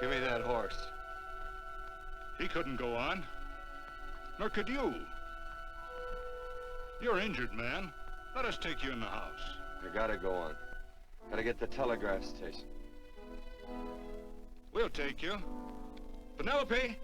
Give me that horse. He couldn't go on. Nor could you. You're injured, man. Let us take you in the house. I gotta go on. Gotta get to the telegraph station. We'll take you. Penelope!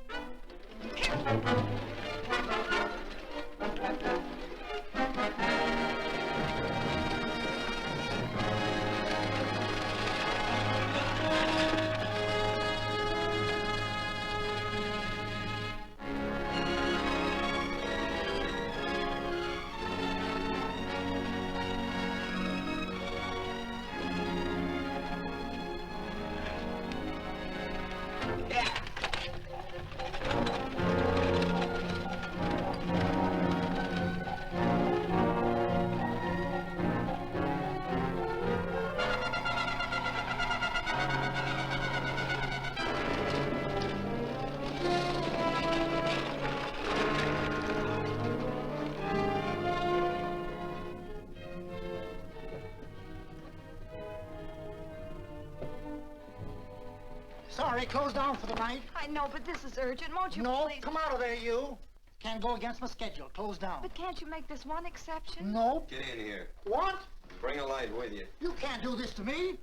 Sorry, closed down for the night. I know, but this is urgent. Won't you No, please? come out of there, you. Can't go against my schedule. Closed down. But can't you make this one exception? No. Get in here. What? Bring a light with you. You can't do this to me.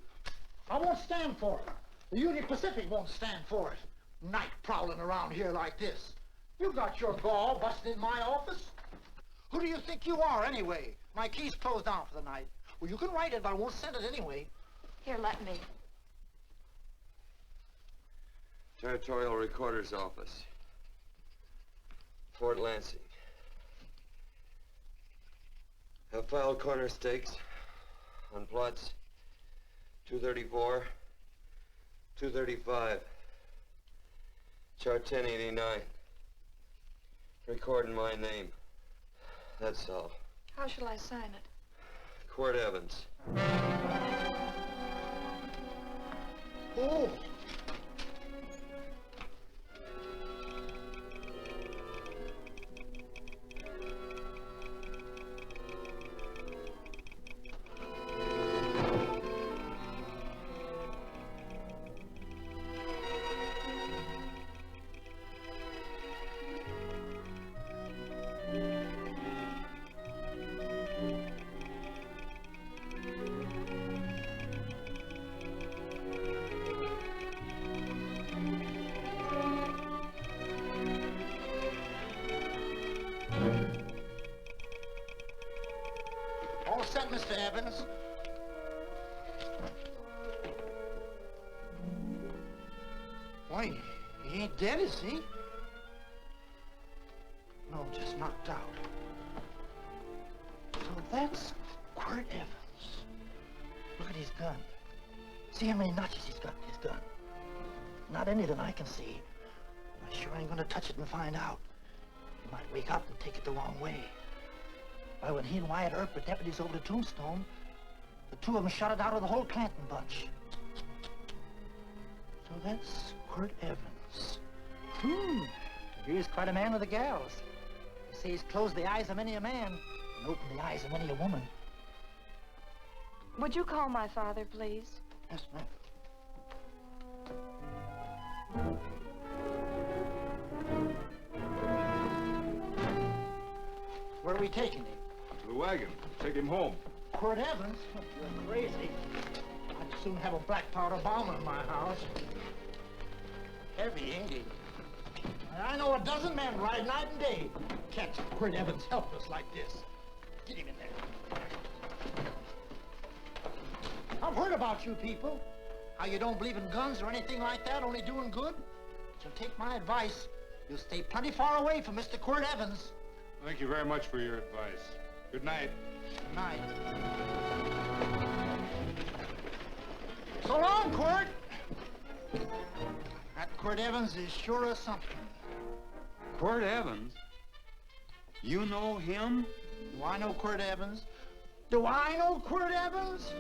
I won't stand for it. The Union Pacific won't stand for it. Night prowling around here like this. You got your gall busting in my office? Who do you think you are, anyway? My key's closed down for the night. Well, you can write it, but I won't send it anyway. Here, let me. Territorial Recorder's Office. Fort Lansing. Have filed corner stakes on plots 234, 235, chart 1089. Recording my name. That's all. How shall I sign it? Quirt Evans. Oh. All set, Mr. Evans. Why, he ain't dead, is he? No, just knocked out. So that's Quirt Evans. Look at his gun. See how many notches he's got in his gun. Not any that I can see. I sure ain't gonna touch it and find out. He might wake up and take it the wrong way. Why, when he and Wyatt Earp were deputies over the Tombstone, the two of them shot it out of the whole Clanton bunch. So that's Quirt Evans. He's quite a man with the gals. They say he's closed the eyes of many a man and opened the eyes of many a woman. Would you call my father, please? Yes, ma'am. Where are we taking him? To the wagon. Take him home. Quirt Evans? You're crazy. I'd soon have a black powder bomb in my house. Heavy, ain't he? I know a dozen men ride night and day. Catch Quirt Evans helpless like this. Get him in there. I've heard about you people. How you don't believe in guns or anything like that, only doing good. So take my advice. You'll stay plenty far away from Mr. Quirt Evans. Thank you very much for your advice. Good night. Good night. So long, Quirt. That Quirt Evans is sure of something. Quirt Evans? You know him? Do I know Quirt Evans? Do I know Quirt Evans?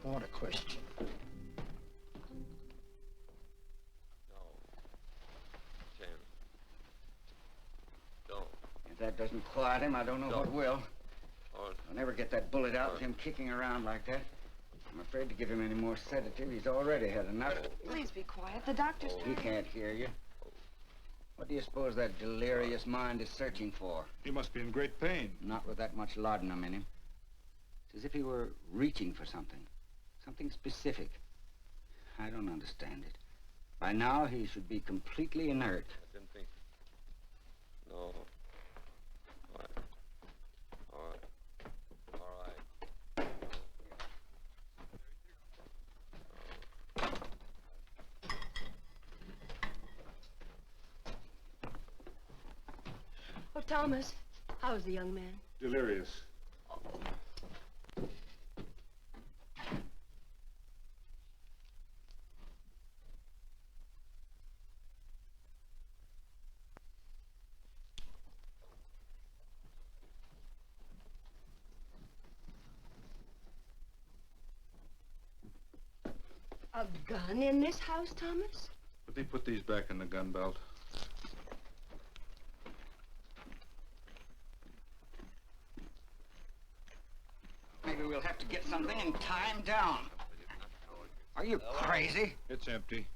What a question. No. Tim. Don't. If that doesn't quiet him, I don't know what will. I'll never get that bullet out with him kicking around like that. I'm afraid to give him any more sedative. He's already had enough. Please be quiet. The doctor's He trying. can't hear you. What do you suppose that delirious mind is searching for? He must be in great pain. Not with that much laudanum in him. It's as if he were reaching for something. Something specific. I don't understand it. By now, he should be completely inert. I didn't think. No. All right. All right. All right. Oh, Thomas, how's the young man? Delirious. A gun in this house, Thomas? But they put these back in the gun belt. Maybe we'll have to get something and tie him down. Are you crazy? It's empty.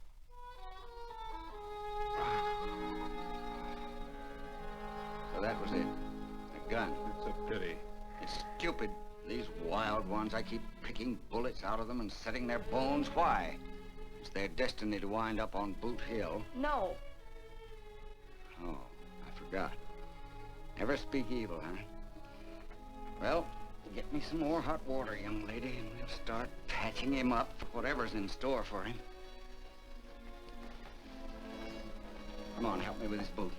So that was it. A gun. It's a pity. It's stupid. These wild ones, I keep picking bullets out of them and setting their bones. Why? It's their destiny to wind up on Boot Hill. No. Oh, I forgot. Never speak evil, huh? Well, get me some more hot water, young lady, and we'll start patching him up for whatever's in store for him. Come on, help me with his boot.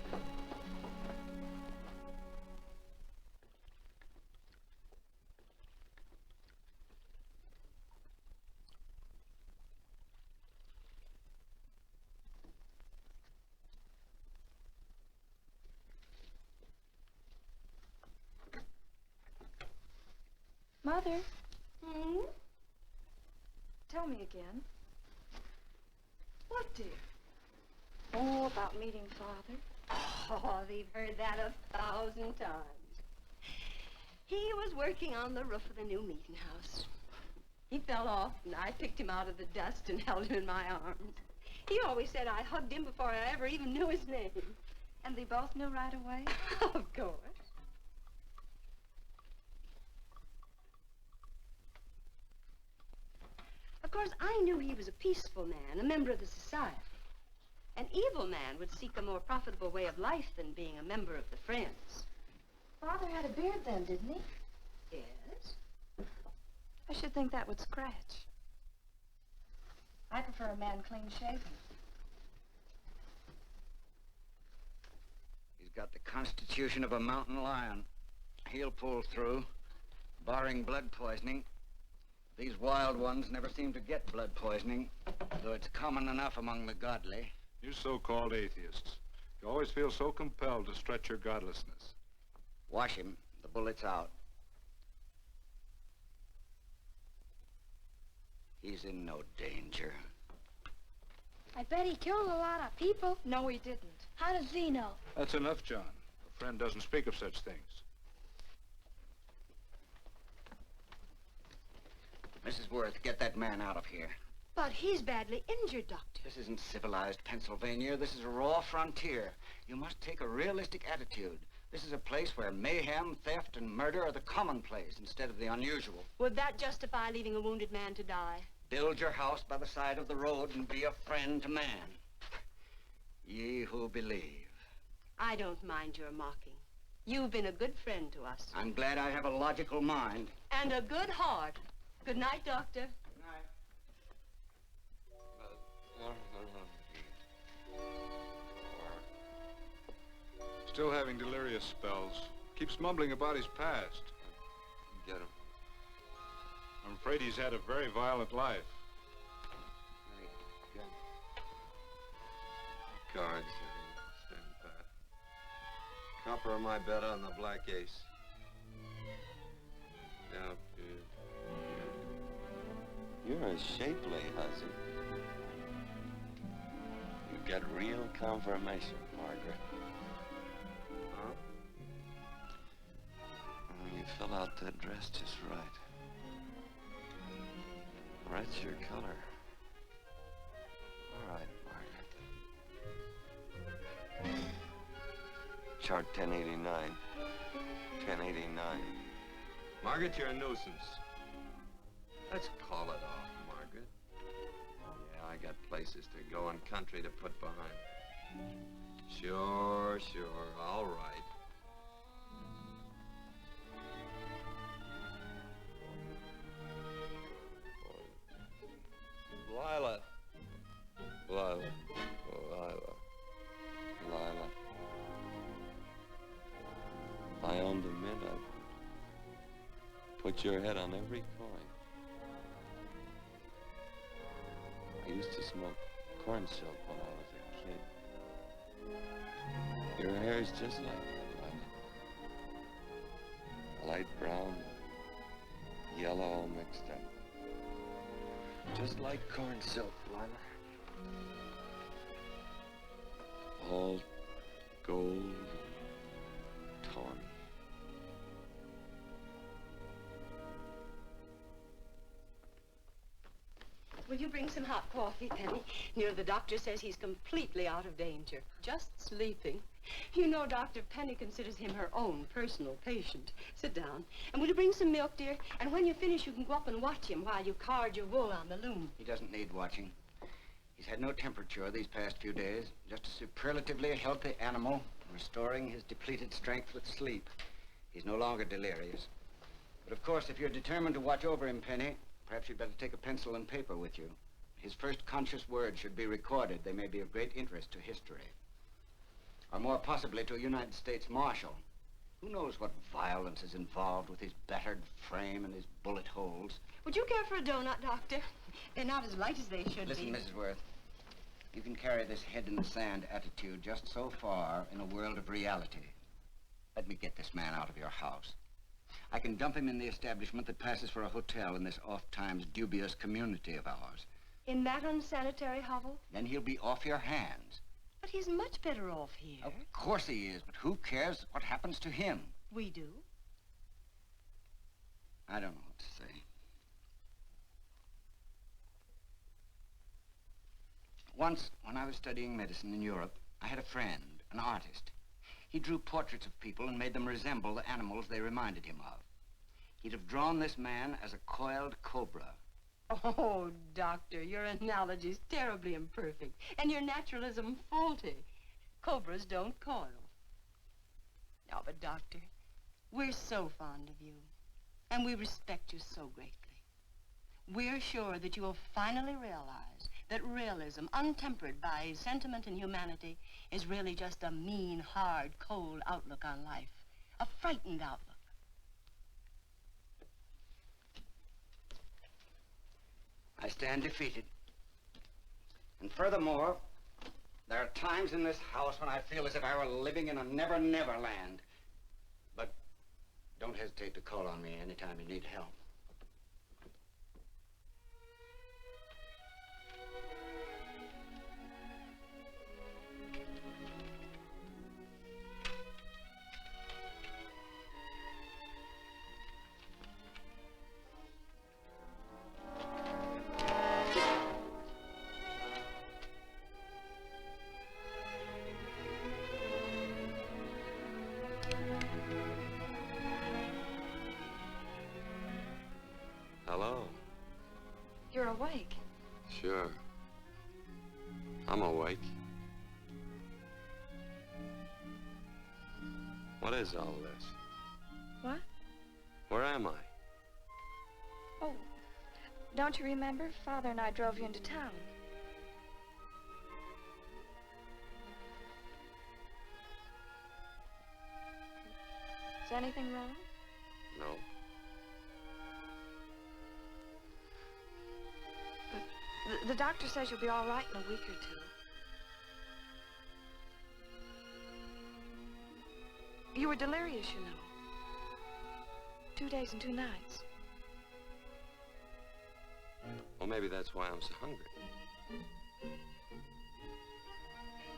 Mother, Hmm? tell me again. What, dear? Oh, about meeting Father. Oh, they've heard that 1,000 times. He was working on the roof of the new meeting house. He fell off, and I picked him out of the dust and held him in my arms. He always said I hugged him before I ever even knew his name. And they both knew right away? Of course. Of course, I knew he was a peaceful man, a member of the society. An evil man would seek a more profitable way of life than being a member of the Friends. Father had a beard then, didn't he? Yes? I should think that would scratch. I prefer a man clean-shaven. He's got the constitution of a mountain lion. He'll pull through, barring blood poisoning. These wild ones never seem to get blood poisoning, though it's common enough among the godly. You so-called atheists. You always feel so compelled to stretch your godlessness. Wash him. The bullet's out. He's in no danger. I bet he killed a lot of people. No, he didn't. How does he know? That's enough, John. A friend doesn't speak of such things. Mrs. Worth, get that man out of here. But he's badly injured, Doctor. This isn't civilized Pennsylvania. This is a raw frontier. You must take a realistic attitude. This is a place where mayhem, theft, and murder are the commonplace instead of the unusual. Would that justify leaving a wounded man to die? Build your house by the side of the road and be a friend to man. Ye who believe. I don't mind your mocking. You've been a good friend to us. I'm glad I have a logical mind. And a good heart. Good night, Doctor. Still having delirious spells. Keeps mumbling about his past. Get him. I'm afraid he's had a very violent life. Get him. Guards, stand pat. Copper on my bed on the black ace. Now, you're a shapely hussy. You get real confirmation, Margaret. Huh? Oh, you fill out that dress just right. That's your color. All right, Margaret. Chart 1089. 1089. Margaret, you're a nuisance. Let's call it off, Margaret. Yeah, I got places to go and country to put behind. Sure, all right. Lila. If I owned a mint, I'd put your head on every coin. I used to smoke corn silk when I was a kid. Your hair's just like that, Lila. Light brown, yellow all mixed up. Just like corn silk, Lila. All gold and tawny. Will you bring some hot coffee, Penny? The doctor says he's completely out of danger. Just sleeping. You know, Dr. Penny considers him her own personal patient. Sit down. And will you bring some milk, dear? And when you finish, you can go up and watch him while you card your wool on the loom. He doesn't need watching. He's had no temperature these past few days. Just a superlatively healthy animal, restoring his depleted strength with sleep. He's no longer delirious. But of course, if you're determined to watch over him, Penny, perhaps you'd better take a pencil and paper with you. His first conscious words should be recorded. They may be of great interest to history. Or more possibly to a United States Marshal. Who knows what violence is involved with his battered frame and his bullet holes. Would you care for a donut, Doctor? They're not as light as they should Listen, be. Mrs. Worth. You can carry this head-in-the-sand attitude just so far in a world of reality. Let me get this man out of your house. I can dump him in the establishment that passes for a hotel in this oft-times dubious community of ours. In that unsanitary hovel? Then he'll be off your hands. But he's much better off here. Of course he is, but who cares what happens to him? We do. I don't know what to say. Once, when I was studying medicine in Europe, I had a friend, an artist. He drew portraits of people and made them resemble the animals they reminded him of. He'd have drawn this man as a coiled cobra. Oh, Doctor, your analogy's terribly imperfect, and your naturalism faulty. Cobras don't coil. No, but Doctor, we're so fond of you, and we respect you so greatly. We're sure that you will finally realize that realism, untempered by sentiment and humanity, is really just a mean, hard, cold outlook on life. A frightened outlook. I stand defeated. And furthermore, there are times in this house when I feel as if I were living in a never-never land. But don't hesitate to call on me anytime you need help. Hello. You're awake. Sure. I'm awake. What is all this? What? Where am I? Oh, don't you remember? Father and I drove you into town. Is anything wrong? No. The doctor says you'll be all right in a week or two. You were delirious, you know. 2 days and 2 nights. Well, maybe that's why I'm so hungry.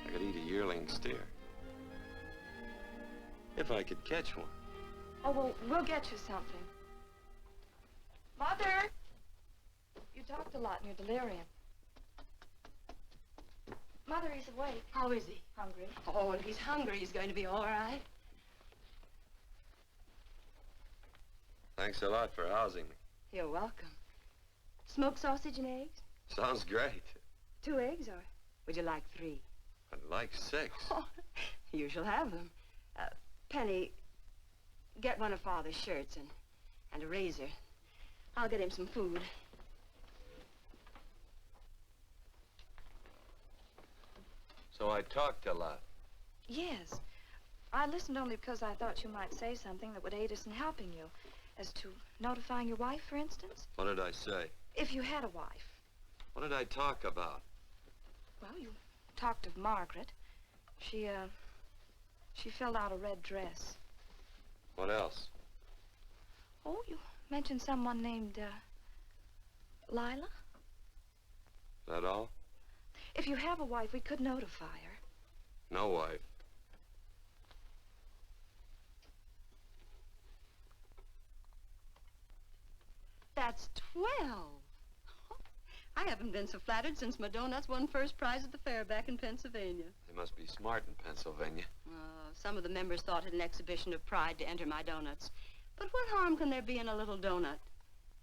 I could eat a yearling steer. If I could catch one. Oh, well, we'll get you something. Mother! You talked a lot in your delirium. Mother, he's awake. How is he? Hungry. Oh, if he's hungry, he's going to be all right. Thanks a lot for housing me. You're welcome. Smoked sausage and eggs? Sounds great. 2 eggs, or would you like 3? I'd like 6. Oh, you shall have them. Penny, get one of Father's shirts and a razor. I'll get him some food. So I talked a lot. Yes. I listened only because I thought you might say something that would aid us in helping you. As to notifying your wife, for instance? What did I say? If you had a wife. What did I talk about? Well, you talked of Margaret. She filled out a red dress. What else? Oh, you mentioned someone named, Lila? That all? If you have a wife, we could notify her. No wife. That's 12. I haven't been so flattered since my donuts won first prize at the fair back in Pennsylvania. They must be smart in Pennsylvania. Some of the members thought it an exhibition of pride to enter my donuts. But what harm can there be in a little donut?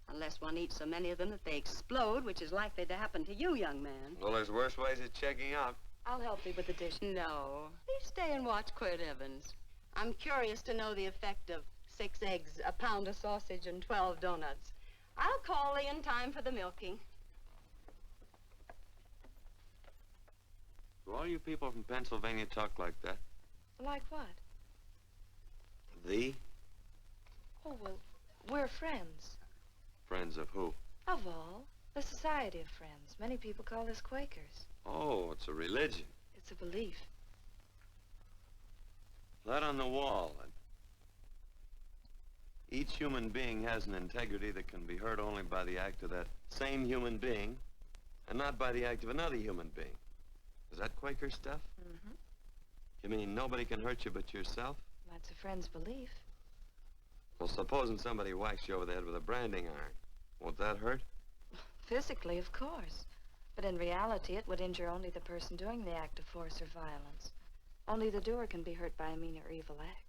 Unless one eats so many of them that they explode, which is likely to happen to you, young man. Well, there's worse ways of checking out. I'll help you with the dish. No. Please stay and watch Quirt Evans. I'm curious to know the effect of 6 eggs, a pound of sausage, and 12 donuts. I'll call thee in time for the milking. Do all you people from Pennsylvania talk like that? Like what? Thee? Oh, well, we're friends. Friends of who? Of all. The Society of Friends. Many people call us Quakers. Oh, it's a religion. It's a belief. That on the wall. And each human being has an integrity that can be hurt only by the act of that same human being, and not by the act of another human being. Is that Quaker stuff? Mm-hmm. You mean nobody can hurt you but yourself? That's a friend's belief. Well, supposing somebody whacks you over the head with a branding iron. Won't that hurt? Physically, of course. But in reality, it would injure only the person doing the act of force or violence. Only the doer can be hurt by a mean or evil act.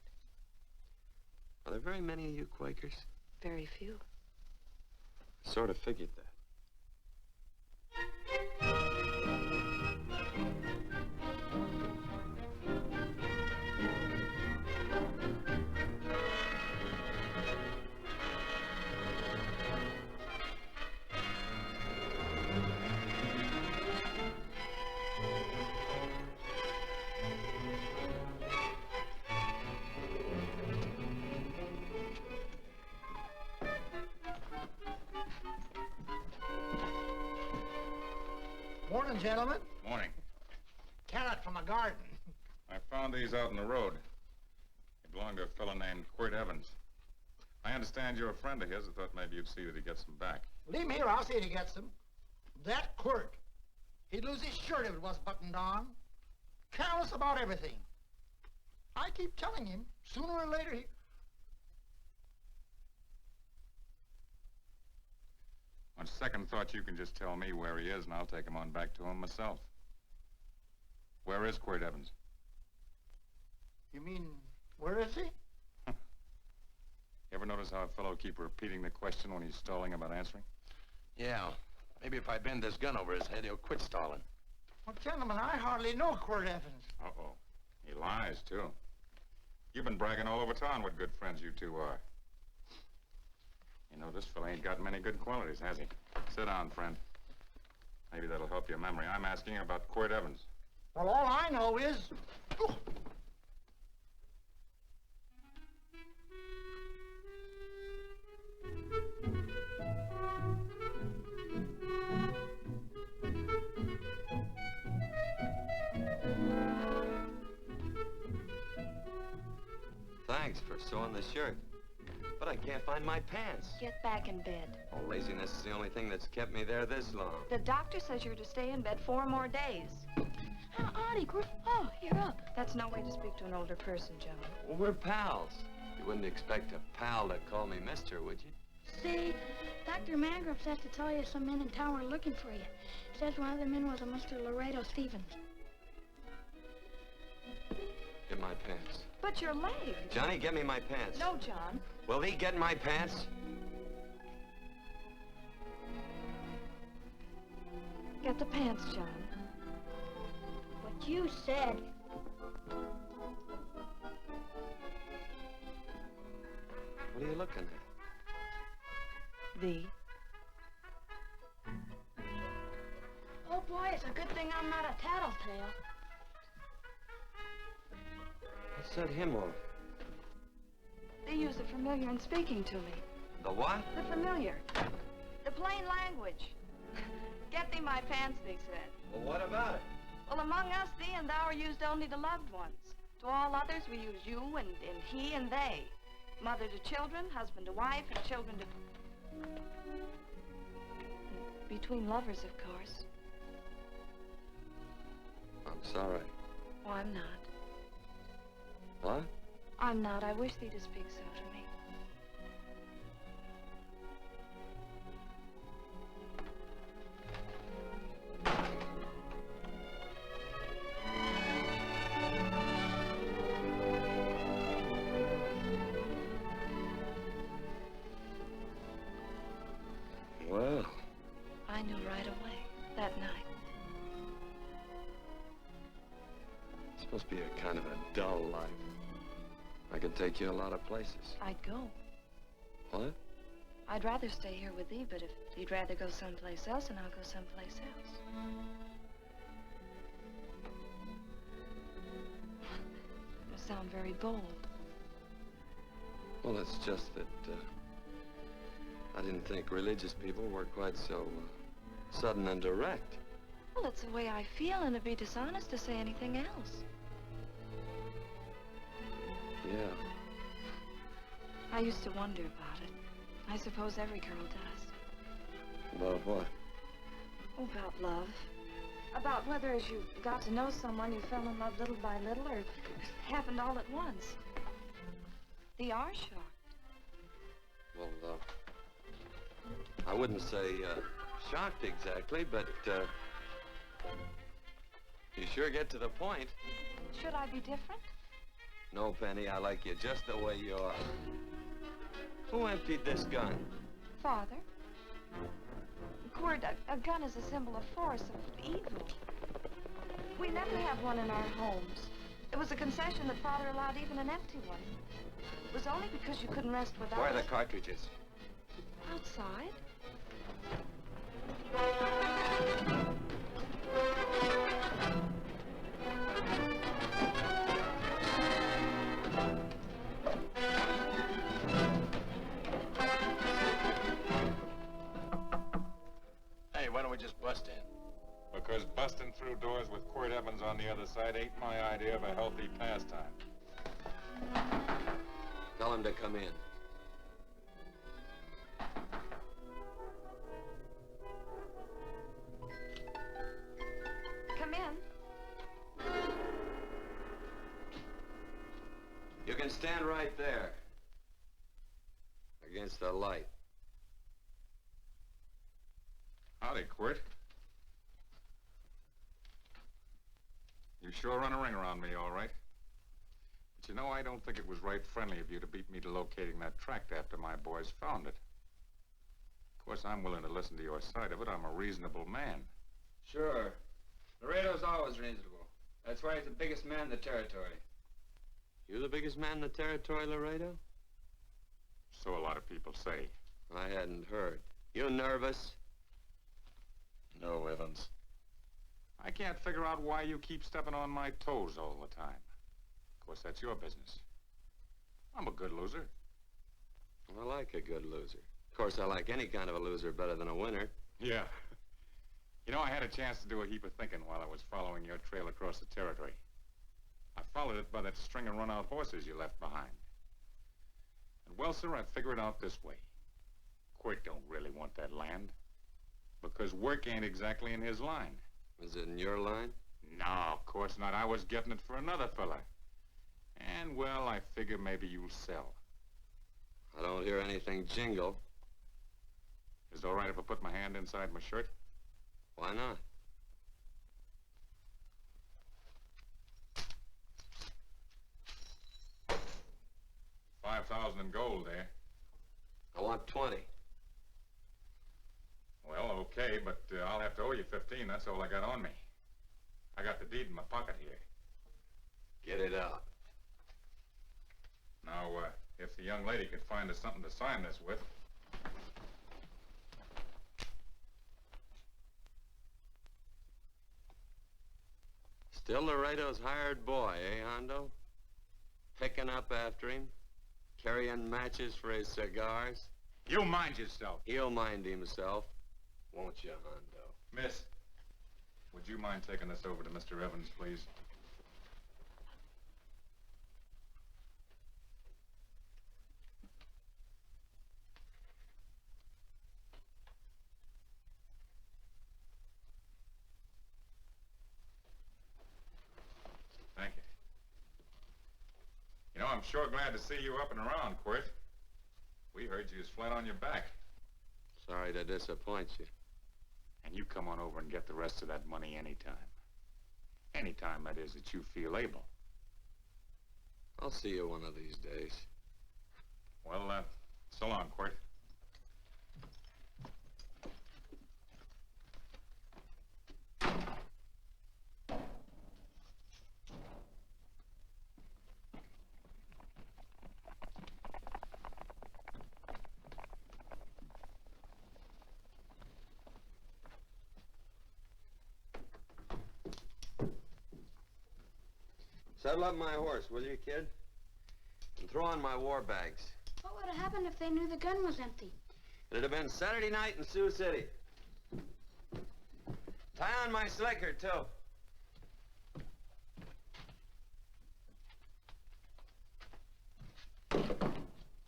Are there very many of you Quakers? Very few. Sort of figured that. Morning, gentlemen. Morning. Carrot from a garden. I found these out in the road. They belong to a fellow named Quirt Evans. I understand you're a friend of his. I thought maybe you'd see that he gets them back. Leave him here, I'll see if he gets them. That Quirt. He'd lose his shirt if it was buttoned on. Careless about everything. I keep telling him, sooner or later he... On second thought, you can just tell me where he is, and I'll take him on back to him myself. Where is Quirt Evans? You mean, where is he? You ever notice how a fellow keep repeating the question when he's stalling about answering? Yeah. Maybe if I bend this gun over his head, he'll quit stalling. Well, gentlemen, I hardly know Quirt Evans. Uh-oh. He lies, too. You've been bragging all over town what good friends you two are. You know, this fella ain't got many good qualities, has he? Sit down, friend. Maybe that'll help your memory. I'm asking about Quirt Evans. Well, all I know is... Oh. Thanks for sewing the shirt. But I can't find my pants. Get back in bed. Oh, laziness is the only thing that's kept me there this long. The doctor says you're to stay in bed 4 more days. Auntie, oh, you're up. That's no way to speak to an older person, John. Well, we're pals. You wouldn't expect a pal to call me mister, would you? Say, that Dr. Mangrum says to tell you some men in town were looking for you. Says one of the men was a Mr. Laredo Stevens. Get my pants. But your leg. Johnny, get me my pants. No, John. Will he get my pants? Get the pants, John. What you said. What are you looking at? The. Oh, boy, it's a good thing I'm not a tattletale. What set him off? They use the familiar in speaking to me. The what? The familiar. The plain language. Get thee my pants, they said. Well, what about it? Well, among us, thee and thou are used only to loved ones. To all others, we use you and he and they. Mother to children, husband to wife, and children to... Between lovers, of course. I'm sorry. Oh, I'm not. What? I'm not. I wish thee to speak so to me. Well, I knew right away, that night. it's supposed to be a kind of a dull life. I could take you a lot of places. I'd go. What? I'd rather stay here with thee, but if you'd rather go someplace else, then I'll go someplace else. You sound very bold. Well, it's just that, I didn't think religious people were quite so, sudden and direct. Well, it's the way I feel, and it'd be dishonest to say anything else. Yeah. I used to wonder about it. I suppose every girl does. About what? Oh, about love. About whether as you got to know someone, you fell in love little by little, or it happened all at once. They are shocked. Well, I wouldn't say, shocked exactly, but, you sure get to the point. Should I be different? No, Penny, I like you just the way you are. Who emptied this gun? Father? Quirt, a gun is a symbol of force, of evil. We never have one in our homes. It was a concession that Father allowed even an empty one. It was only because you couldn't rest without Where are the it. cartridges? Outside? Hey, why don't we just bust in? Because busting through doors with Quirt Evans on the other side ain't my idea of a healthy pastime. Tell him to come in. Come in. You can stand right there. Against the light. Howdy, Quirt. You sure run a ring around me, all right. But you know, I don't think it was right friendly of you to beat me to locating that tract after my boys found it. Of course, I'm willing to listen to your side of it. I'm a reasonable man. Sure. Laredo's always reasonable. That's why he's the biggest man in the territory. You the biggest man in the territory, Laredo? So a lot of people say. I hadn't heard. You nervous? No, Evans. I can't figure out why you keep stepping on my toes all the time. Of course, that's your business. I'm a good loser. I like a good loser. Of course, I like any kind of a loser better than a winner. Yeah. You know, I had a chance to do a heap of thinking while I was following your trail across the territory. I followed it by that string of run-out horses you left behind. And, well, sir, I figured it out this way. Quirt don't really want that land. Because work ain't exactly in his line. Is it in your line? No, of course not. I was getting it for another fella. And, well, I figure maybe you'll sell. I don't hear anything jingle. As Is it all right if I put my hand inside my shirt? Why not? $5,000 in gold, eh? I want 20. Well, okay, but I'll have to owe you 15. That's all I got on me. I got the deed in my pocket here. Get it out. Now, if the young lady could find us something to sign this with. Still Laredo's hired boy, eh, Hondo? Picking up after him, carrying matches for his cigars. You mind yourself. He'll mind himself, won't you, Hondo? Miss, would you mind taking this over to Mr. Evans, please? Thank you. You know, I'm sure glad to see you up and around, Quirt. We heard you was flat on your back. Sorry to disappoint you. And you come on over and get the rest of that money anytime. Anytime, that is, that you feel able. I'll see you one of these days. Well, so long, Quirt. Saddle up my horse, will you, kid? And throw on my war bags. What would have happened if they knew the gun was empty? It'd have been Saturday night in Sioux City. Tie on my slicker, too.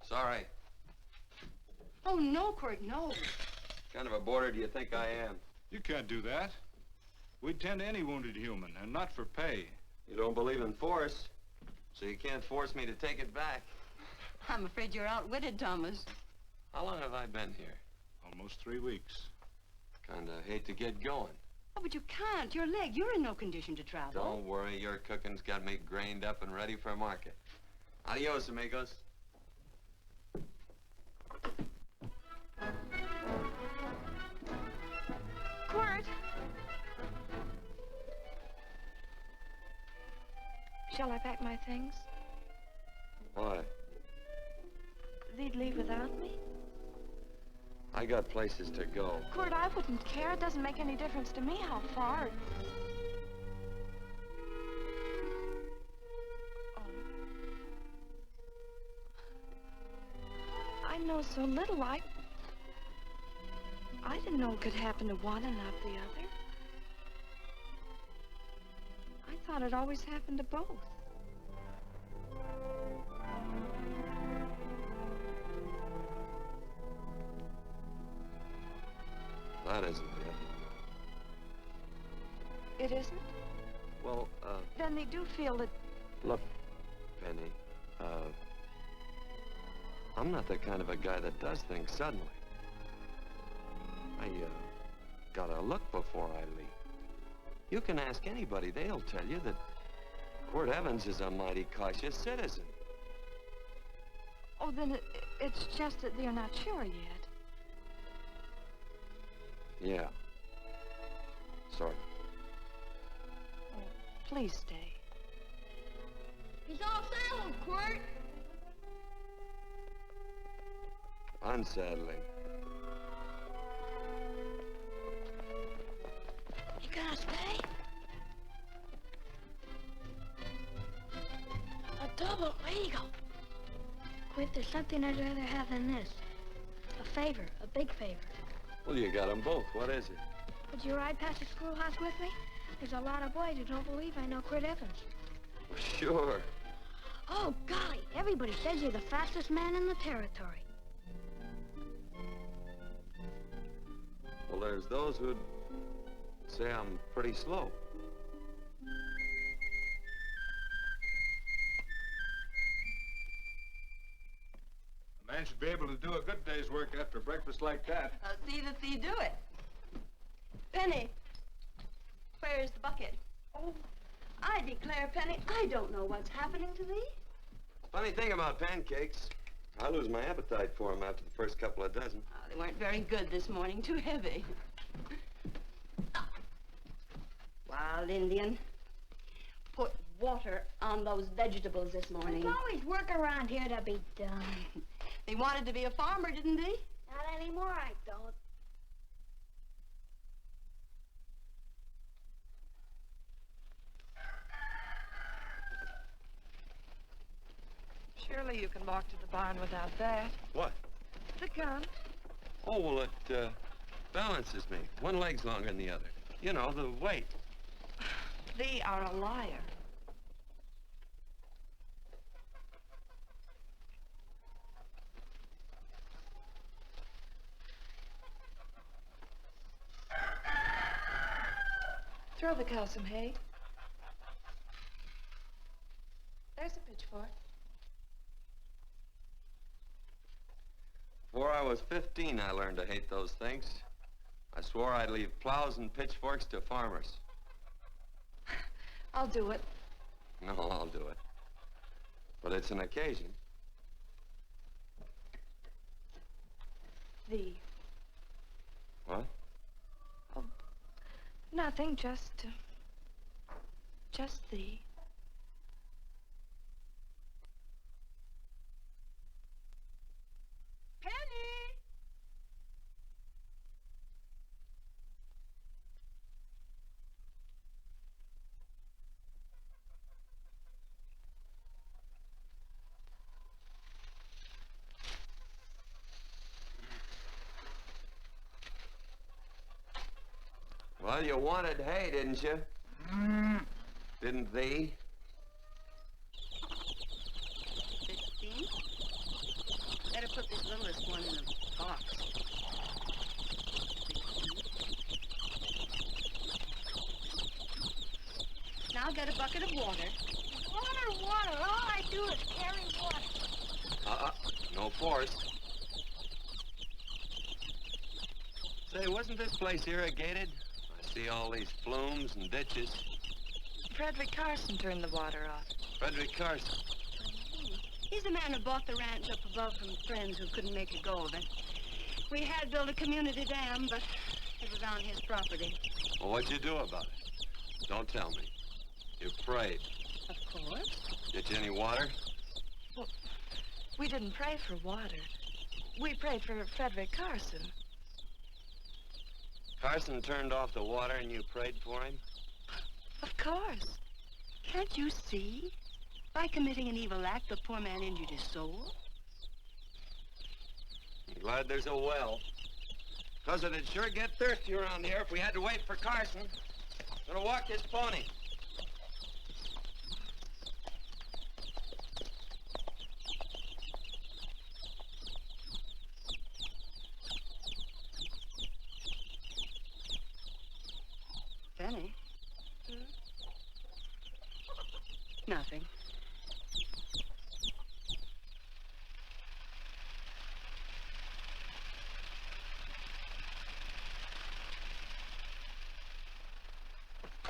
Sorry. Oh, no, Quirt, no. What kind of a boarder do you think I am? You can't do that. We'd tend to any wounded human, and not for pay. You don't believe in force, so you can't force me to take it back. I'm afraid you're outwitted, Thomas. How long have I been here? Almost 3 weeks. Kinda hate to get going. Oh, but you can't. Your leg, you're in no condition to travel. Don't worry, your cooking's got me grained up and ready for market. Adios, amigos. Quirt! Shall I pack my things? Why? They'd leave without me? I got places to go. Quirt, I wouldn't care. It doesn't make any difference to me how far. Oh. I know so little. I didn't know it could happen to one and not the other. I thought it always happened to both. That isn't it. It isn't? Well, Then they do feel that... look, Penny, I'm not the kind of a guy that does things suddenly. I, gotta look before I leave. You can ask anybody, they'll tell you that Quirt Evans is a mighty cautious citizen. Oh, then it's just that they're not sure yet. Yeah. Sort of. Oh, please stay. He's all saddled, Quirt. Unsettling. You gonna stay? A double eagle. Quirt, there's something I'd rather have than this. A favor, a big favor. Well, you got them both. What is it? Would you ride past the schoolhouse with me? There's a lot of boys who don't believe I know Quirt Evans. Sure. Oh, golly, everybody says you're the fastest man in the territory. Well, there's those who'd say I'm pretty slow. A man should be able to do a good day's work after breakfast like that. that. See that you do it. Penny, where's the bucket? Oh, I declare, Penny, I don't know what's happening to thee. Funny thing about pancakes, I lose my appetite for them after the first couple of dozen. Oh, they weren't very good this morning, too heavy. Wild Indian, put water on those vegetables this morning. There's always work around here to be done. He wanted to be a farmer, didn't he? Not anymore, I don't. Surely you can walk to the barn without that. What? The gun. Oh, well, it balances me. One leg's longer than the other. You know, the weight. Thee are a liar. Throw the cow some hay. There's a pitchfork. Before I was 15, I learned to hate those things. I swore I'd leave plows and pitchforks to farmers. I'll do it. No, I'll do it. But it's an occasion. Thee. What? Oh, nothing, just thee. Penny! Well, you wanted hay, didn't you? Didn't thee? 15? Better put this littlest one in a box. 16. Now get a bucket of water. Water. All I do is carry water. No force. Say, wasn't this place irrigated? I see all these flumes and ditches. Frederick Carson turned the water off. Frederick Carson. He's the man who bought the ranch up above from friends who couldn't make a go of it. We had built a community dam, but it was on his property. Well, what'd you do about it? Don't tell me. You prayed. Of course. Get you any water? Well, we didn't pray for water. We prayed for Frederick Carson. Carson turned off the water and you prayed for him? Of course. Can't you see? By committing an evil act, the poor man injured his soul. I'm glad there's a well. 'Cause it'd sure get thirsty around here if we had to wait for Carson. Gonna walk his pony. Penny? Nothing.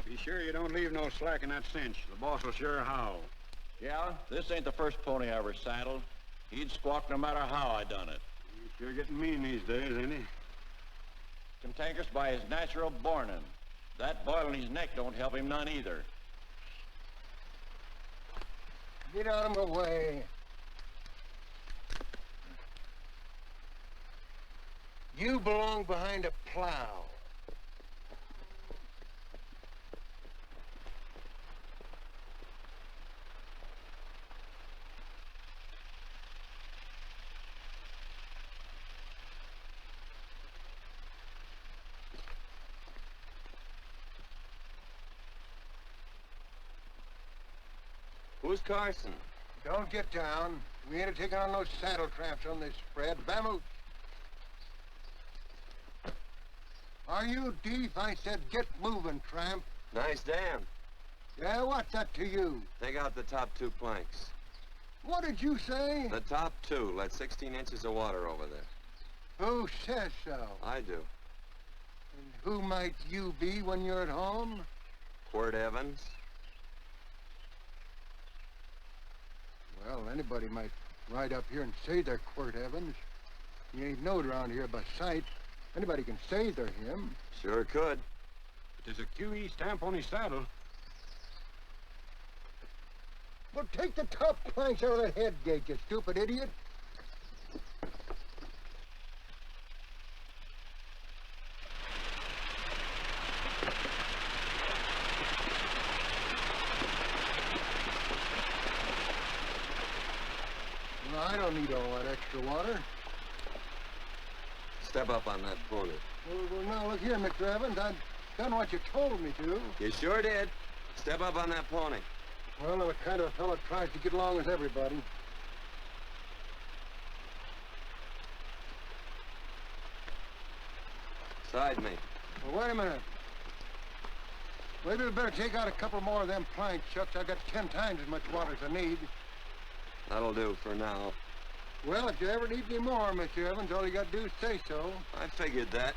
Be sure you don't leave no slack in that cinch. The boss will sure howl. Yeah, this ain't the first pony I ever saddled. He'd squawk no matter how I done it. He's sure getting mean these days, ain't he? Cantankerous by his natural bornin'. That boil in his neck don't help him none either. Get out of my way. You belong behind a plow. Who's Carson? Don't get down. We ain't taking on no saddle tramps on this spread. Vamoose. Are you deef? I said get moving, tramp. Nice dam. Yeah, what's that to you? Take out the top 2 planks. What did you say? The top 2. Let 16 inches of water over there. Who says so? I do. And who might you be when you're at home? Quirt Evans. Well, anybody might ride up here and say they're Quirt Evans. You ain't knowed around here by sight. Anybody can say they're him. Sure could. But there's a QE stamp on his saddle. Well, take the top planks out of that head gate, you stupid idiot. Well, I don't need all that extra water. Step up on that pony. Well, now, look here, Mr. Evans. I've done what you told me to. You sure did. Step up on that pony. Well, I'm the kind of a fellow that tries to get along with everybody. Side me. Well, wait a minute. Maybe we better take out a couple more of them planks, Chucks. I got 10 times as much water as I need. That'll do for now. Well, if you ever need any more, Mr. Evans, all you got to do is say so. I figured that.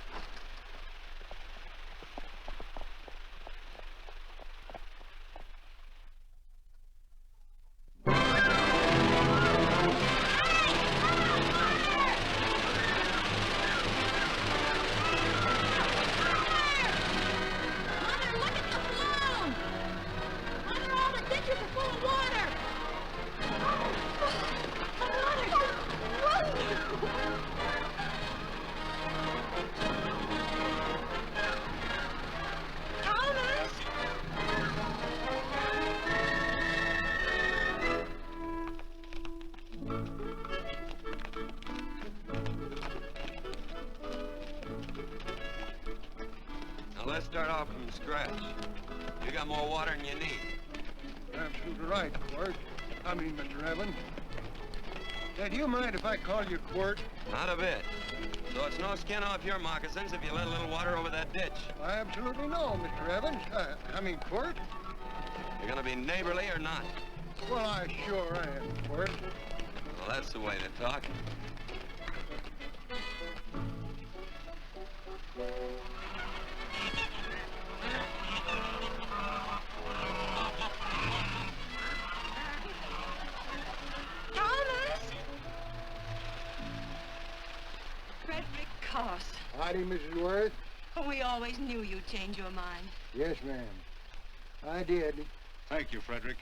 Let's start off from scratch. You got more water than you need. You're absolutely right, Quirt. I mean, Mr. Evans. Now, do you mind if I call you Quirt? Not a bit. So it's no skin off your moccasins if you let a little water over that ditch. I absolutely know, Mr. Evans. I mean, Quirt. You're gonna be neighborly or not? Well, I sure am, Quirt. Well, that's the way to talk. Howdy, Mrs. Worth. We always knew you'd change your mind. Yes, ma'am. I did. Thank you, Frederick.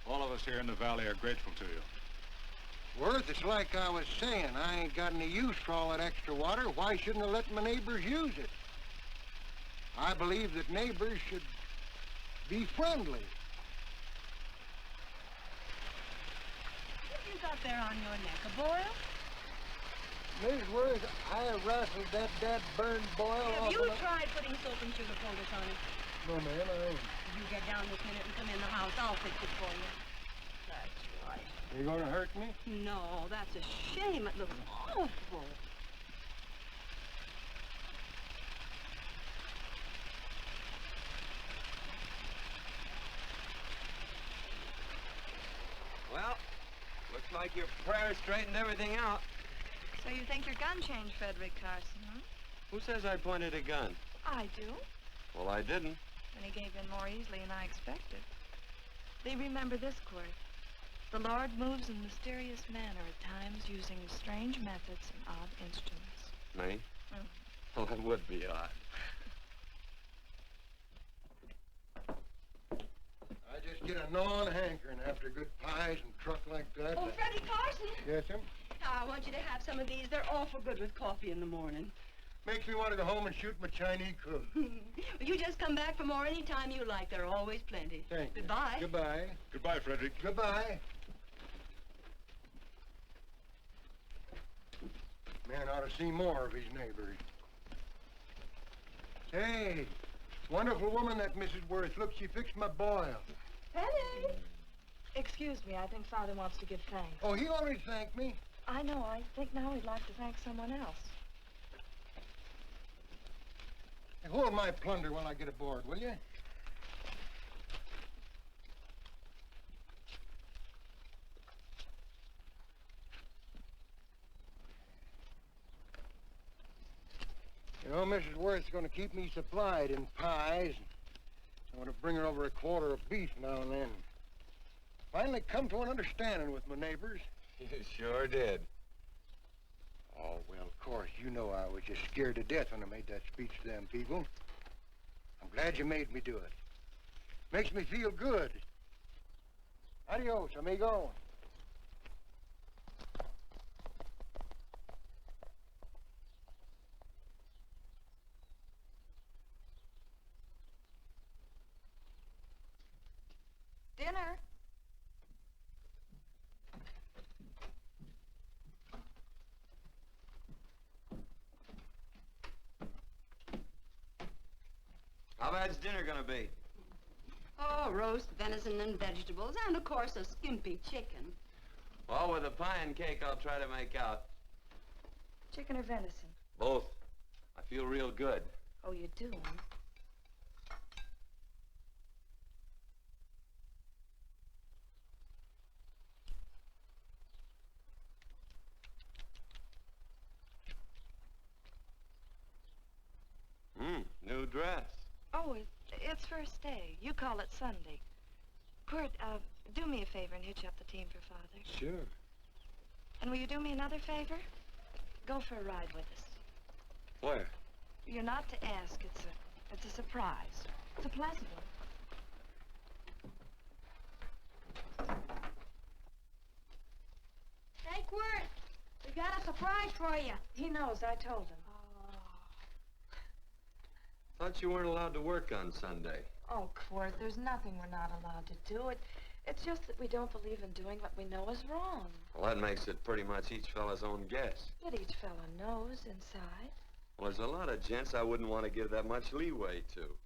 All of us here in the valley are grateful to you. Worth, it's like I was saying. I ain't got any use for all that extra water. Why shouldn't I let my neighbors use it? I believe that neighbors should be friendly. What have you got there on your neck, a boil? Mrs. Worth, I rustled that burned boil Have off you of the... tried putting soap and sugar poultice on it? No, ma'am, I ain't. You get down this minute and come in the house. I'll fix it for you. That's right. You gonna hurt me? No, that's a shame. It looks awful. Well, looks like your prayer straightened everything out. So you think your gun changed, Frederick Carson, huh? Who says I pointed a gun? I do. Well, I didn't. And he gave in more easily than I expected. They remember this, Quirt. The Lord moves in mysterious manner at times, using strange methods and odd instruments. Me? Mm. Well, that would be odd. I just get a gnawing hankering after good pies and truck like that. Oh, Freddie Carson. Yes, ma'am? I want you to have some of these. They're awful good with coffee in the morning. Makes me want to go home and shoot my Chinese cook. You just come back for more any time you like. There are always plenty. Thank you. Goodbye. Goodbye. Goodbye, Frederick. Goodbye. Man ought to see more of his neighbors. Say, wonderful woman, that Mrs. Worth. Look, she fixed my boil. Penny! Excuse me, I think Father wants to give thanks. Oh, he already thanked me. I know. I think now he'd like to thank someone else. Hey, hold my plunder while I get aboard, will you? know, Mrs. Worth's going to keep me supplied in pies. I want to bring her over a quarter of beef now and then. Finally come to an understanding with my neighbors. You sure did. Oh, well, of course, you know I was just scared to death when I made that speech to them people. I'm glad you made me do it. Makes me feel good. Adios, amigo. Dinner. How bad's dinner gonna be? Oh, roast venison and vegetables, and of course a skimpy chicken. Well, with a pie and cake, I'll try to make out. Chicken or venison? Both. I feel real good. Oh, you do, huh? New dress. Oh, it's first day. You call it Sunday. Quirt, do me a favor and hitch up the team for Father. Sure. And will you do me another favor? Go for a ride with us. Where? You're not to ask. It's a surprise. It's a pleasant one. Hey, Quirt, we got a surprise for you. He knows. I told him. Thought you weren't allowed to work on Sunday. Oh, Quirt, there's nothing we're not allowed to do. It's just that we don't believe in doing what we know is wrong. Well, that makes it pretty much each fella's own guess. But each fella knows inside. Well, there's a lot of gents I wouldn't want to give that much leeway to.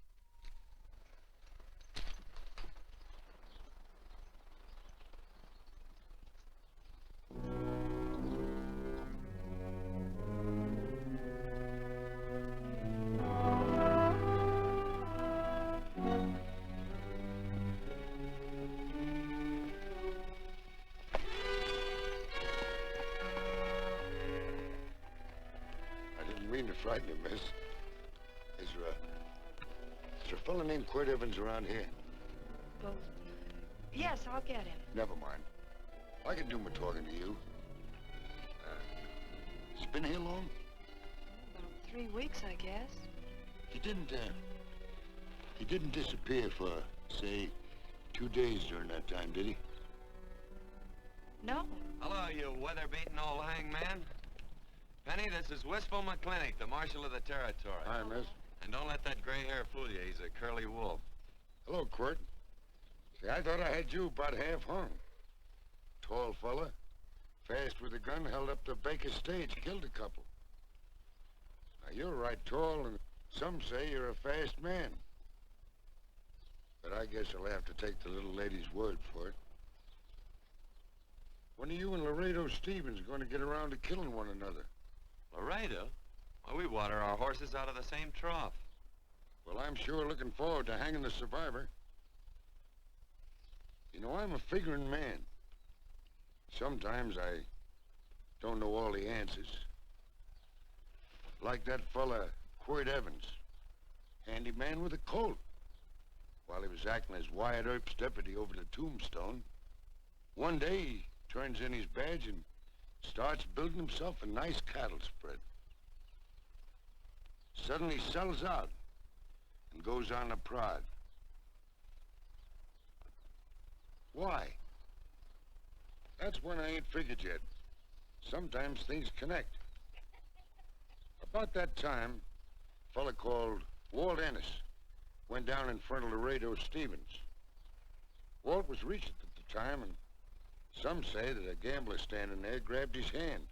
Frighten you, miss. Is there a fella named Quirt Evans around here? Well, yes, I'll get him. Never mind. I can do my talking to you. He's been here long? About 3 weeks, I guess. He didn't disappear for, say, 2 days during that time, did he? No. Hello, you weather-beaten old hangman. Penny, this is Wistful McClintock, the Marshal of the Territory. Hi, miss. And don't let that gray hair fool you. He's a curly wolf. Hello, Quirt. See, I thought I had you about half hung. Tall fella, fast with a gun, held up the Baker stage, killed a couple. Now, you're right tall, and some say you're a fast man. But I guess I'll have to take the little lady's word for it. When are you and Laredo Stevens going to get around to killing one another? Laredo? Well, we water our horses out of the same trough. Well, I'm sure looking forward to hanging the survivor. You know, I'm a figuring man. Sometimes I don't know all the answers. Like that fella, Quirt Evans. Handyman with a colt. While he was acting as Wyatt Earp's deputy over the Tombstone. One day, he turns in his badge and starts building himself a nice cattle spread. Suddenly sells out and goes on a prod. Why? That's one I ain't figured yet. Sometimes things connect. About that time, a fella called Walt Ennis went down in front of Laredo Stevens. Walt was Regent at the time, and some say that a gambler standing there grabbed his hand.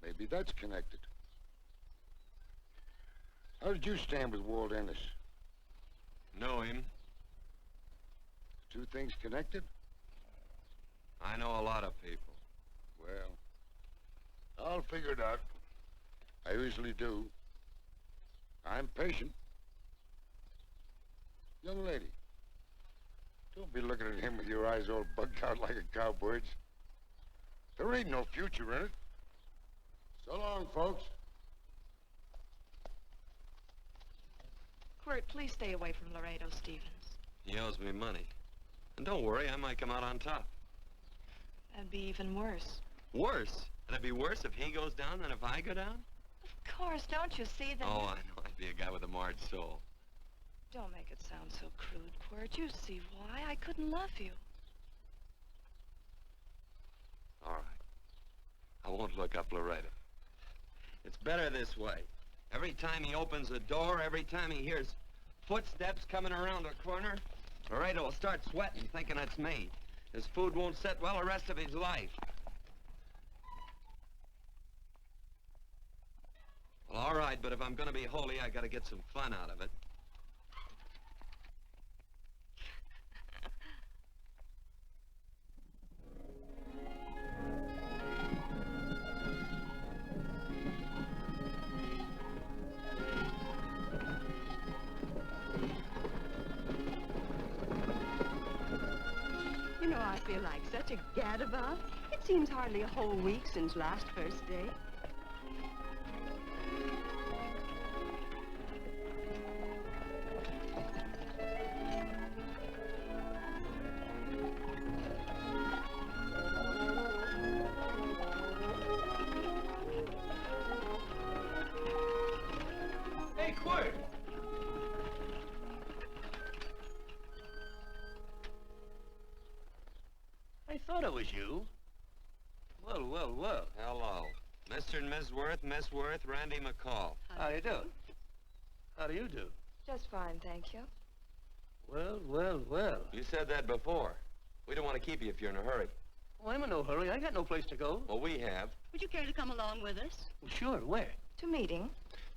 Maybe that's connected. How did you stand with Walt Ennis? Know him. Two things connected? I know a lot of people. Well, I'll figure it out. I usually do. I'm patient. Young lady, don't be looking at him with your eyes all bugged out like a cowbird's. There ain't no future in it. So long, folks. Quirt, please stay away from Laredo Stevens. He owes me money. And don't worry, I might come out on top. That'd be even worse. Worse? It'd be worse if he goes down than if I go down? Of course, don't you see that? Oh, I know. I'd be a guy with a marred soul. Don't make it sound so crude, Quirt. You see why I couldn't love you. All right. I won't look up Laredo. It's better this way. Every time he opens the door, every time he hears footsteps coming around the corner, Laredo will start sweating, thinking it's me. His food won't set well the rest of his life. Well, all right, but if I'm gonna be holy, I gotta get some fun out of it. You know, I feel like such a gadabout. It seems hardly a whole week since last first day. Hey, Quirt! I thought it was you. Well, well, well. Hello. Mr. and Miss Worth, Miss Worth, Randy McCall. How you do? How do you do? Just fine, thank you. Well, well, well. You said that before. We don't want to keep you if you're in a hurry. Oh, I'm in no hurry. I got no place to go. Well, we have. Would you care to come along with us? Well, sure, where? To meeting.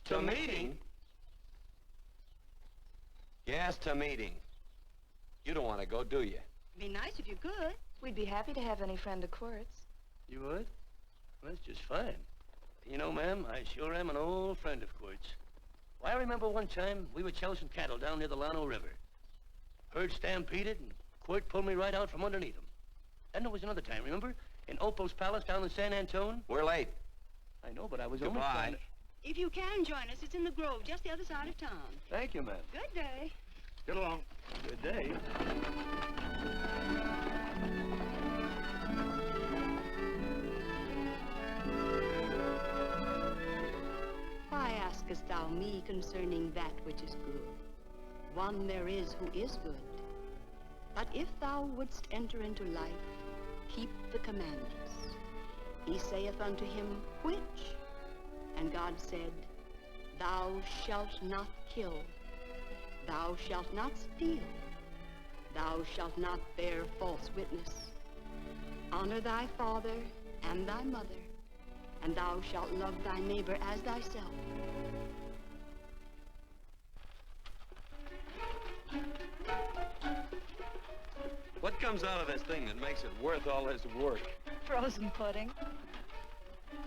To meeting? Yes, to meeting. You don't want to go, do you? Be nice if you could. We'd be happy to have any friend of Quirt's. You would? Well, that's just fine. You know, ma'am, I sure am an old friend of Quirt's. Why, I remember one time we were chousing cattle down near the Llano River. Herd stampeded, and Quirt pulled me right out from underneath him. Then there was another time, remember? In Opal's Palace down in San Antone? We're late. I know, but I was only trying Goodbye. to... If you can join us, it's in the Grove, just the other side of town. Thank you, ma'am. Good day. Get along. Good day. Why askest thou me concerning that which is good? One there is who is good. But if thou wouldst enter into life, keep the commandments. He saith unto him, which? And God said, Thou shalt not kill. Thou shalt not steal. Thou shalt not bear false witness. Honor thy father and thy mother, and thou shalt love thy neighbor as thyself. What comes out of this thing that makes it worth all this work? Frozen pudding.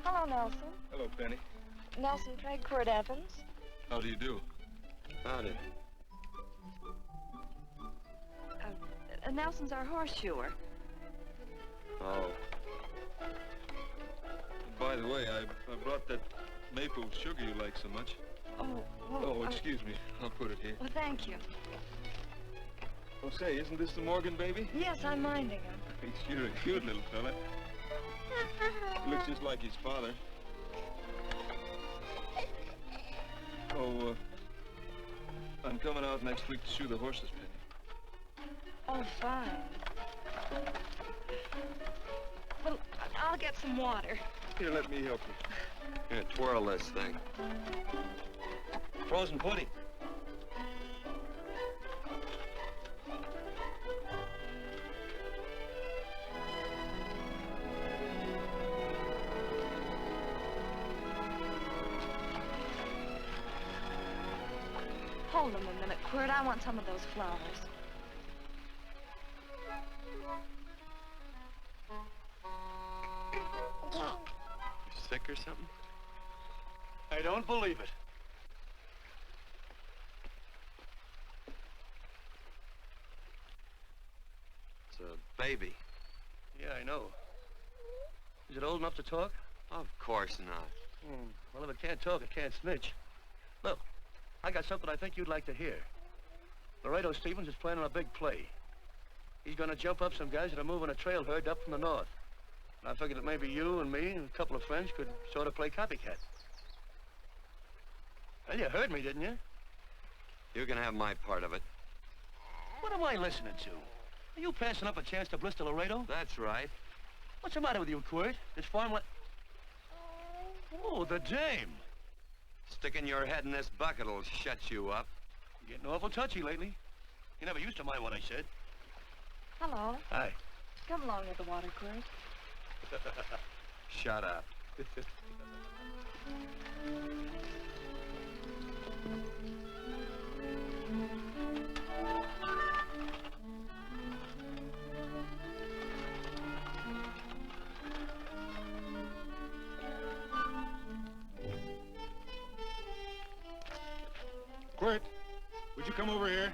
Hello, Nelson. Hello, Penny. Nelson Craig, Quirt Evans. How do you do? Howdy. Nelson's our horseshoer. Oh. By the way, I brought that maple sugar you like so much. Oh, well, Oh, excuse me. I'll put it here. Well, thank you. Oh, say, isn't this the Morgan baby? Yes, I'm minding him. He's sure a cute little fella. Looks just like his father. Oh, I'm coming out next week to shoe the horses, Penny. Oh, fine. Well, I'll get some water. Here, let me help you. Here, twirl this thing. Frozen pudding. Hold them a minute, Quirt. I want some of those flowers. You sick or something? I don't believe it. It's a baby. Yeah, I know. Is it old enough to talk? Of course not. Well, if it can't talk, it can't snitch. Look, I got got something I think you'd like to hear. Laredo Stevens is planning a big play. He's gonna jump up some guys that are moving a trail herd up from the north. And I figured that maybe you and me and a couple of friends could sort of play copycat. Well, you heard me, didn't you? You can have my part of it. What am I listening to? Are you passing up a chance to blister Laredo? That's right. What's the matter with you, Quirt? This farm Oh, the dame. Sticking your head in this bucket will shut you up. You're getting awful touchy lately. You never used to mind what I said. Hello. Hi. Come along with the water, Quirt. Shut up. Quirt, would you come over here?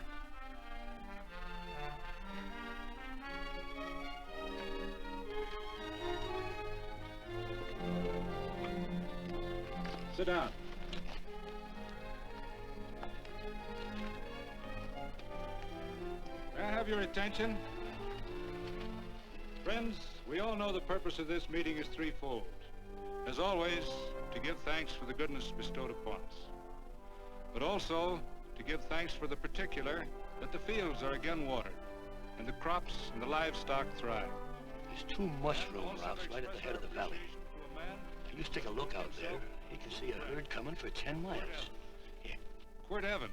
Sit down. May I have your attention? Friends, we all know the purpose of this meeting is threefold. As always, to give thanks for the goodness bestowed upon us, but also to give thanks for the particular that the fields are again watered and the crops and the livestock thrive. There's two mushroom routes right at the head of the valley. If you stick a look out there, you can see a herd coming for 10 miles. Here. Quirt Evans.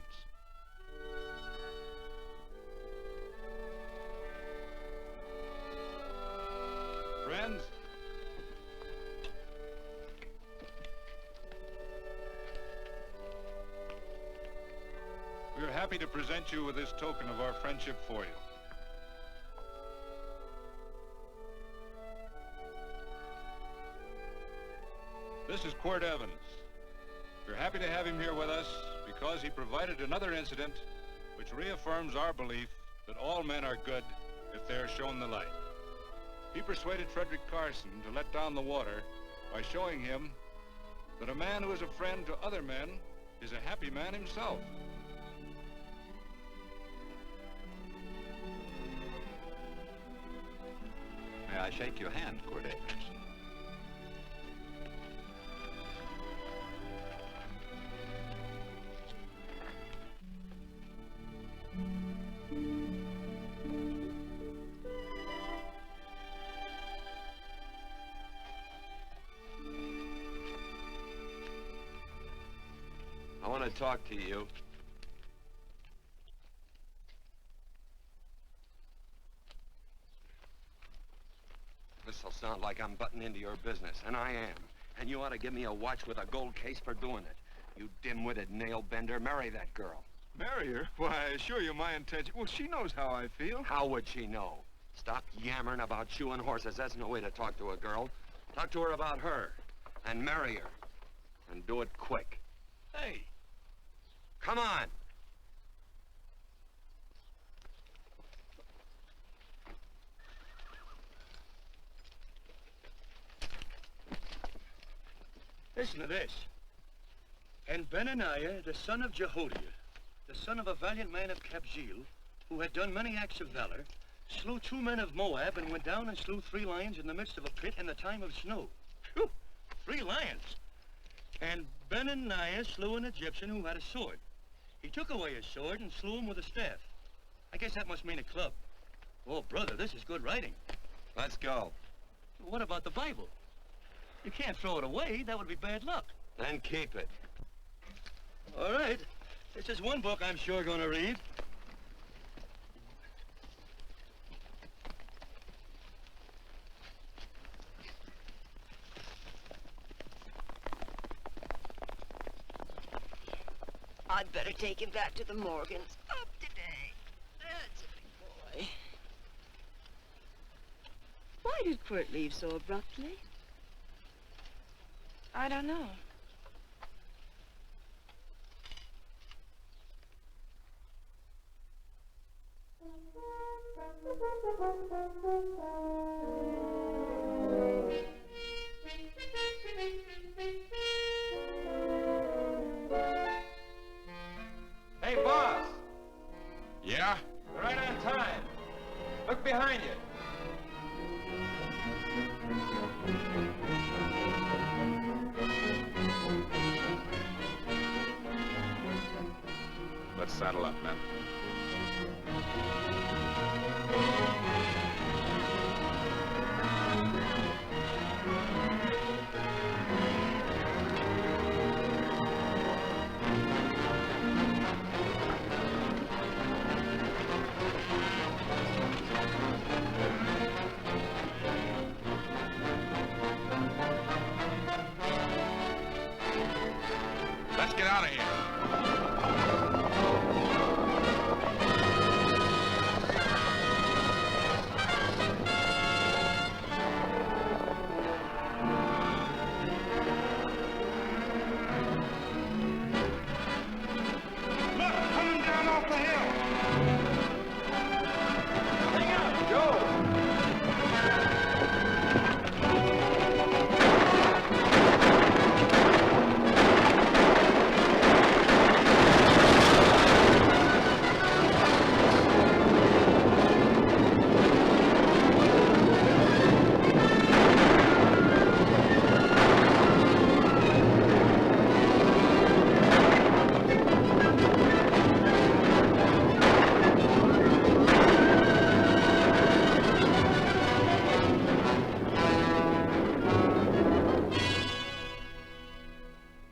Friends, we are happy to present you with this token of our friendship for you. This is Quirt Evans. We're happy to have him here with us because he provided another incident which reaffirms our belief that all men are good if they are shown the light. He persuaded Frederick Carson to let down the water by showing him that a man who is a friend to other men is a happy man himself. May I shake your hand, Quirt Evans? I want to talk to you. This'll sound like I'm butting into your business, and I am. And you ought to give me a watch with a gold case for doing it. You dim-witted nail-bender, marry that girl. Marry her? Why, I assure you my intention... Well, she knows how I feel. How would she know? Stop yammering about shoeing horses. That's no way to talk to a girl. Talk to her about her, and marry her. And do it quick. Hey. Come on. Listen to this. And Benaniah, the son of Jehoiada, the son of a valiant man of Kabzeel, who had done many acts of valor, slew 2 men of Moab and went down and slew 3 lions in the midst of a pit in the time of snow. Phew! 3 lions. And Benaniah slew an Egyptian who had a sword. He took away his sword and slew him with a staff. I guess that must mean a club. Oh, brother, this is good writing. Let's go. What about the Bible? You can't throw it away. That would be bad luck. Then keep it. All right. This is one book I'm sure going to read. I'd better take him back to the Morgans. Up today. That's a big boy. Why did Quirt leave so abruptly? I don't know. behind you. Let's saddle up, men. Let's get out of here.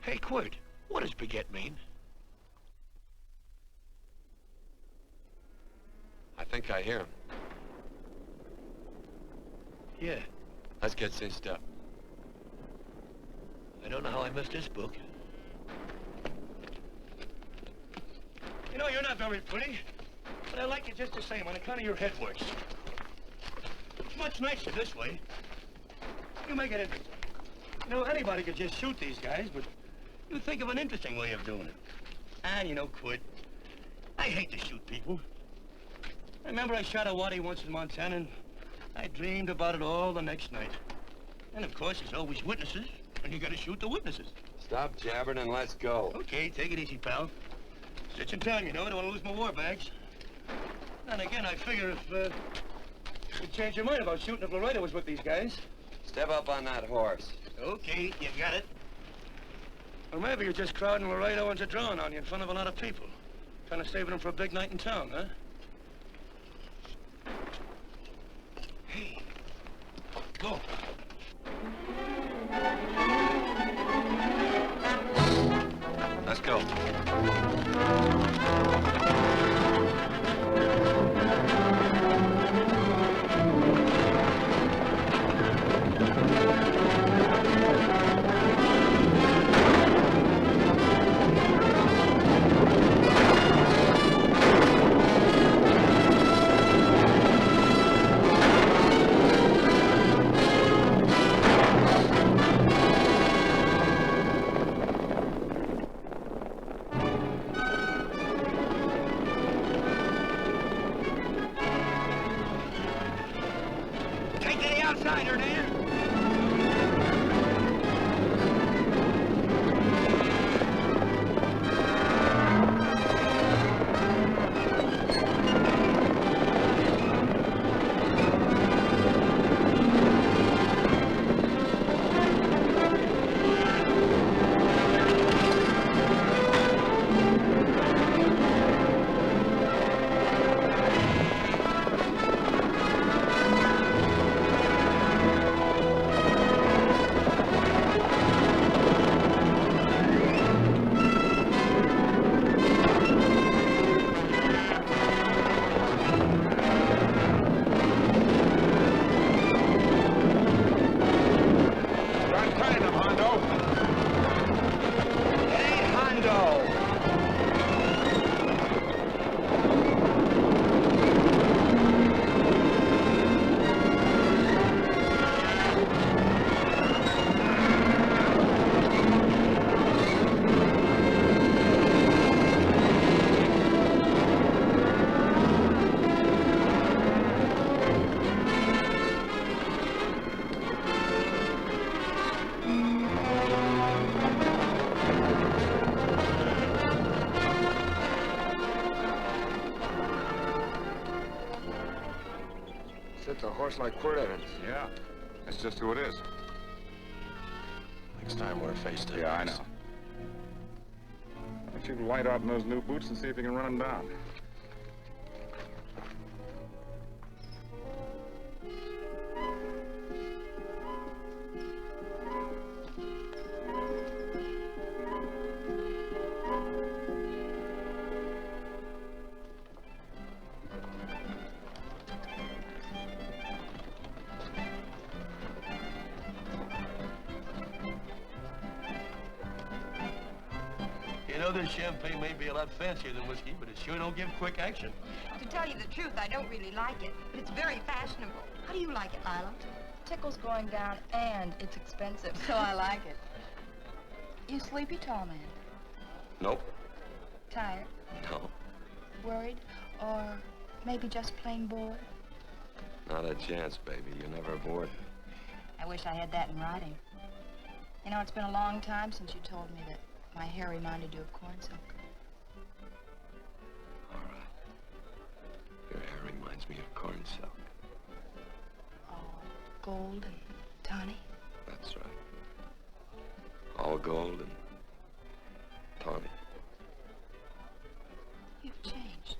Hey, Quirt, what does baguette mean? I think I hear him. Yeah, Let's get cinched up. I don't know how I missed this book. You know, you're not very pretty, but I like you just the same on account of your head works. It's much nicer this way. You make it interesting. You know, anybody could just shoot these guys, but you think of an interesting way of doing it. And you know, Quirt, I hate to shoot people. I remember I shot a waddy once in Montana, and I dreamed about it all the next night. And of course, there's always witnesses, and you gotta shoot the witnesses. Stop jabbering and let's go. Okay, take it easy, pal. Stitching time, you know. I don't want to lose my war bags. And again, I figure if you'd change your mind about shooting if Laredo was with these guys. Step up on that horse. Okay, you got it. Or maybe you're just crowding Laredo into drawing on you in front of a lot of people. Trying to save them for a big night in town, huh? Hey, go. Let's go. Take to the outsider, Dan. a horse like Quirt Evans. Yeah, that's just who it is. Next time we're face to face. Yeah, I know. Why don't you light out in those new boots and see if you can run him down? You know, this champagne may be a lot fancier than whiskey, but it sure don't give quick action. To tell you the truth, I don't really like it, but it's very fashionable. How do you like it, Lila? Tickle's going down, and it's expensive, so I like it. You sleepy, tall man? Nope. Tired? No. Worried? Or maybe just plain bored? Not a chance, baby. You're never bored. I wish I had that in writing. You know, it's been a long time since you told me that my hair reminded you of corn silk. All right. Your hair reminds me of corn silk. All gold and tawny? That's right. All gold and tawny. You've changed.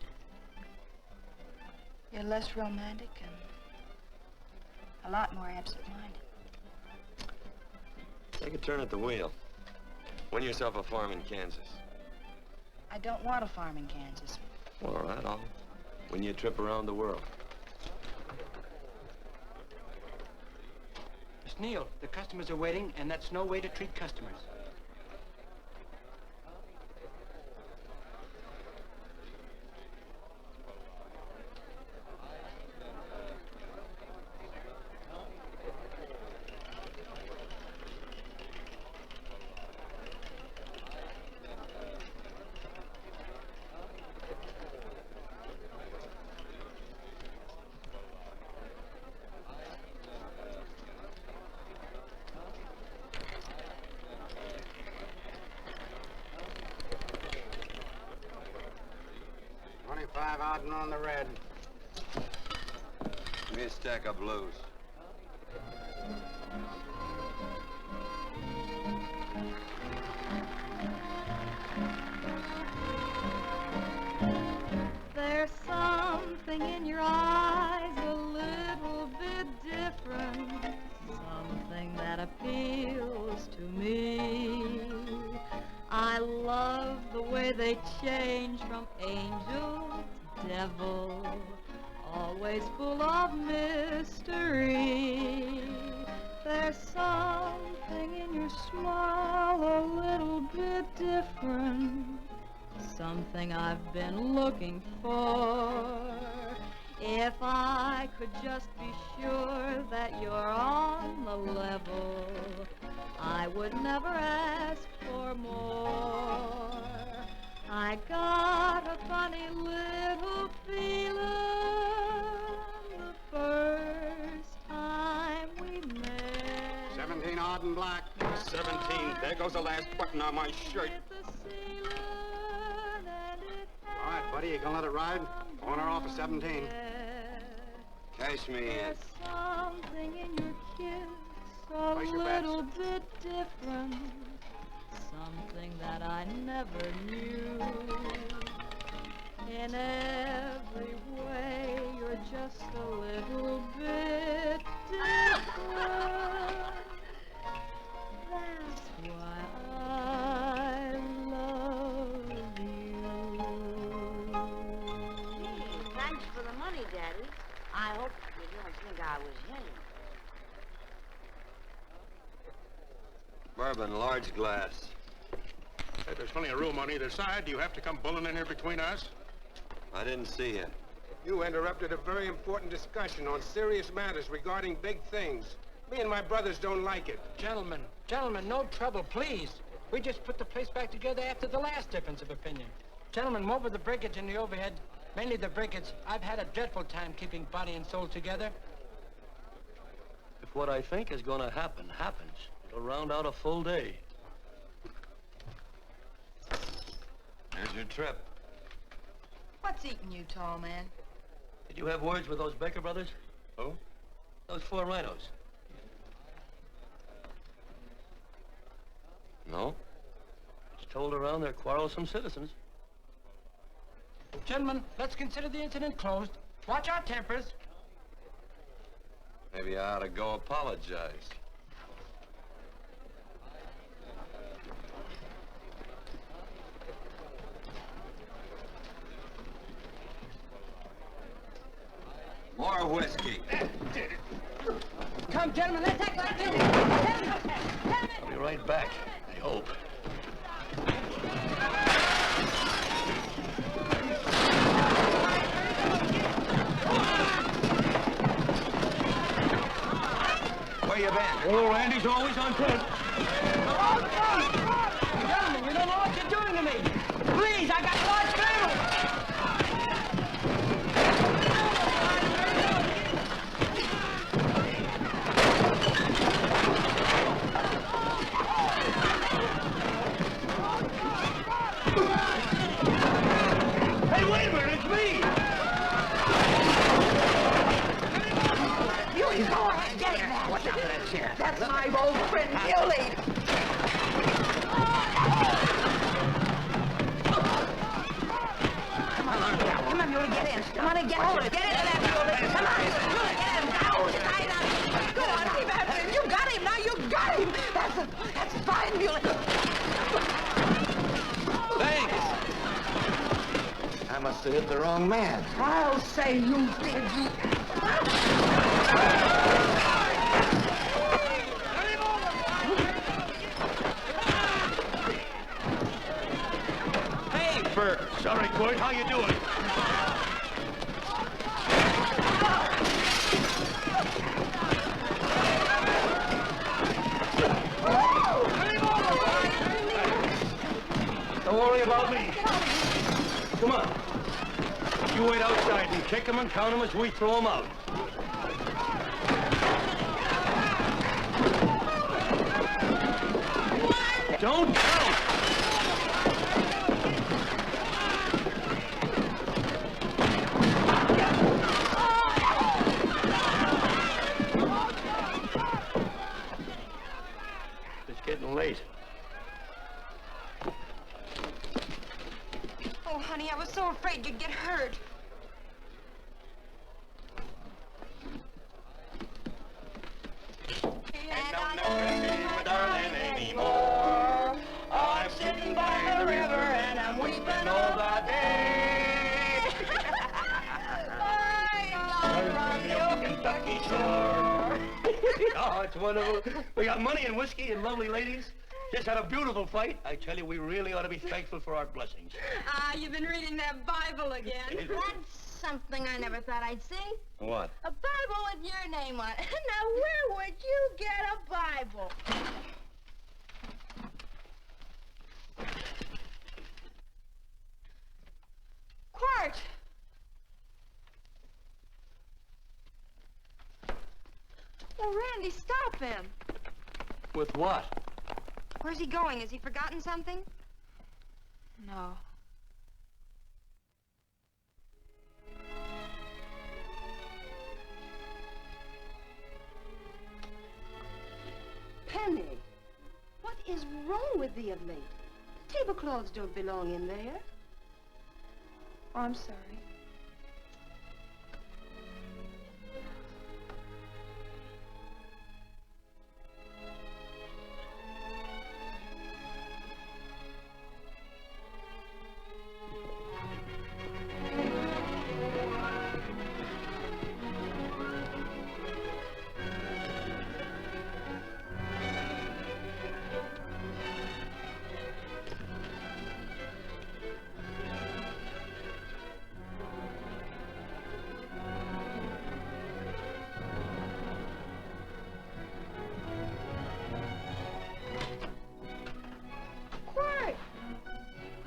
You're less romantic and a lot more absent-minded. Take a turn at the wheel. Win yourself a farm in Kansas. I don't want a farm in Kansas. Well, all right, I'll win you a trip around the world. Miss Neal, the customers are waiting, and that's no way to treat customers. Out on the red. Give me a stack of blues. There's something in your eyes a little bit different, something that appeals to me. I love the way they change from angel to devil, always full of mystery. There's something in your smile a little bit different, something I've been looking for. If I could just be sure that you're on the level, I would never ask for more. I got a funny little feeling the first time we met. 17 odd and black. 17. There goes the last button on my shirt. All right, buddy, you gonna let it ride? On or off of 17. Cash me in. There's something in your kiss a little bit different, something that I never knew. In every way, you're just a little bit different. That's why I love you. Thanks for the money, Daddy. I hope you don't think I was him. Bourbon, large glass. Hey, there's plenty of room on either side. Do you have to come bulling in here between us? I didn't see you. You interrupted a very important discussion on serious matters regarding big things. Me and my brothers don't like it. Gentlemen, no trouble, please. We just put the place back together after the last difference of opinion. Gentlemen, what with the breakage and the overhead, mainly the breakage, I've had a dreadful time keeping body and soul together. If what I think is going to happen happens, it'll round out a full day. Here's your trip. What's eating you, tall man? Did you have words with those Baker brothers? Who? Those 4 rhinos. No. It's told around they're quarrelsome citizens. Gentlemen, let's consider the incident closed. Watch our tempers. Maybe I ought to go apologize. More whiskey. Come, gentlemen, let's act like this. I'll be right back, I hope. Where you been? Oh, Randy's always on point. Gentlemen, you don't know what you're doing to me. Please, I got large family. Hey, wait a minute, it's me! Muley, go ahead, get him now. Watch out for that chair. That's my old friend, Muley. Come on, Muley, get in. Come on and get hold of it. Get into that, Muley. Come on, Muley, get him. Now, tie it up. Go on, keep after him. You got him, now you got him. That's fine, Muley. Thanks. I must have hit the wrong man. I'll say you did, you... Hey, Bert. Sorry, Quirt. How you doing? Don't worry about me. Come on. You wait outside and kick them and count them as we throw them out. Don't count! It's getting late. Oh, honey, I was so afraid you'd get hurt. And I'm never seeing my darling anymore. I'm sitting by the river and I'm weeping all the day. From the old Kentucky shore. Oh, it's wonderful. We got money and whiskey and lovely ladies. Just had a beautiful fight. I tell you, we really ought to be thankful for our blessings. You've been reading that Bible again. That's something I never thought I'd see. What? A Bible with your name on it. Now, where would you get a Bible? Quirt! Oh, Randy, stop him. With what? Where's he going? Has he forgotten something? No. Penny, what is wrong with thee of late? Tablecloths don't belong in there. Oh, I'm sorry.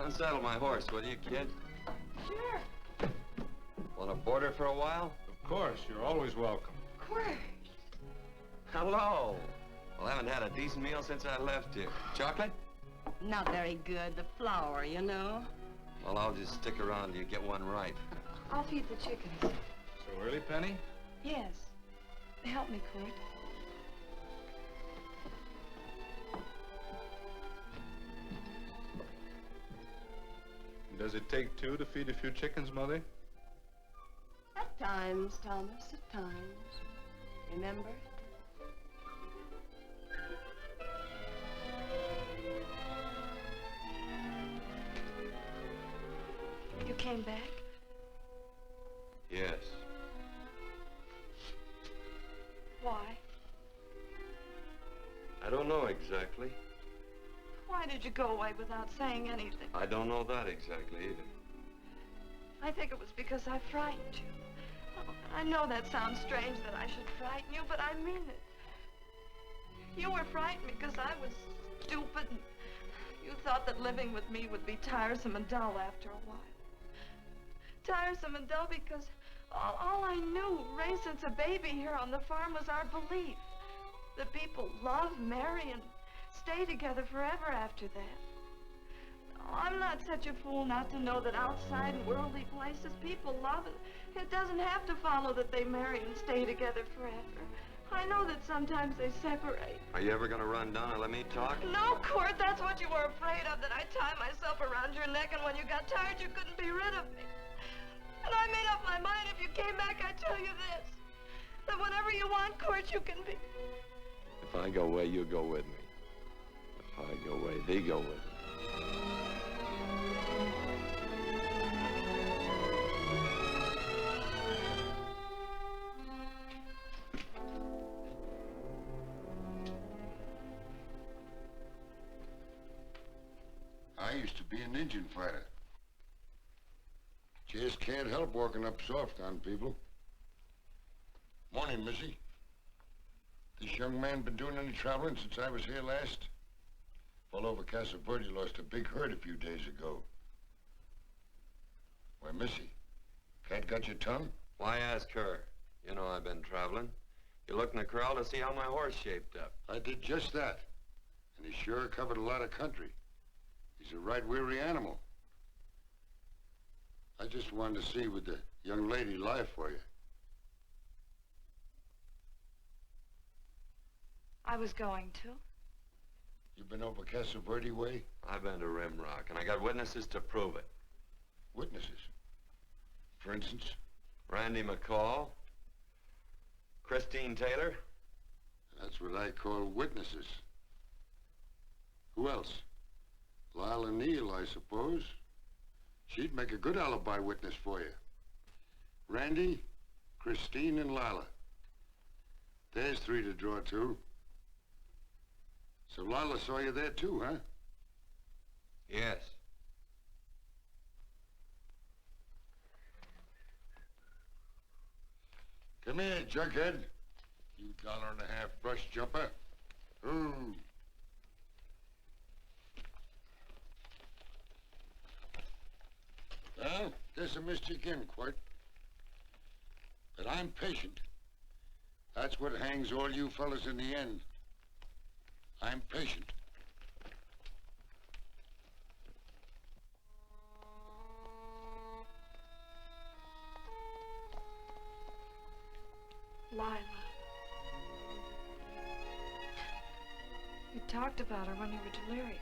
Unsaddle my horse, will you, kid? Sure. Want to board her for a while? Of course, you're always welcome. Quirt. Hello. Well, I haven't had a decent meal since I left here. Chocolate? Not very good. The flour, you know. Well, I'll just stick around till you get one right. I'll feed the chickens. So early, Penny? Yes. Help me, Quirt. Does it take two to feed a few chickens, Mother? At times, Thomas, at times. Remember? You came back? Yes. Why? I don't know exactly. Why did you go away without saying anything? I don't know that exactly either. I think it was because I frightened you. Oh, I know that sounds strange that I should frighten you, but I mean it. You were frightened because I was stupid and you thought that living with me would be tiresome and dull after a while. Tiresome and dull because all I knew, raised since a baby here on the farm, was our belief that people love, marry, and stay together forever after that. Oh, I'm not such a fool not to know that outside in worldly places people love it. It doesn't have to follow that they marry and stay together forever. I know that sometimes they separate. Are you ever going to run down and let me talk? No, Quirt, that's what you were afraid of, that I'd tie myself around your neck, and when you got tired, you couldn't be rid of me. And I made up my mind, if you came back, I'd tell you this, that whenever you want, Quirt, you can be. If I go away, you go with me. If I go away, they go with me. I used to be an Indian fighter. Just can't help walking up soft on people. Morning, Missy. This young man been doing any traveling since I was here last? Fellow over Casa Verde lost a big herd a few days ago. Why, Missy, cat got your tongue? Why ask her? You know I've been traveling. You looked in the corral to see how my horse shaped up. I did just that. And he sure covered a lot of country. He's a right weary animal. I just wanted to see would the young lady lie for you. I was going to. You been over Casa Verde way? I've been to Rimrock, and I got witnesses to prove it. Witnesses? For instance? Randy McCall, Christine Taylor. That's what I call witnesses. Who else? Lila Neal, I suppose. She'd make a good alibi witness for you. Randy, Christine, and Lila. There's three to draw to. So Lila saw you there too, huh? Yes. Come here, jughead. You $1.50 brush jumper. Ooh. Well, guess I missed you again, Quirt. But I'm patient. That's what hangs all you fellas in the end. I'm patient. Lila. You talked about her when you were delirious.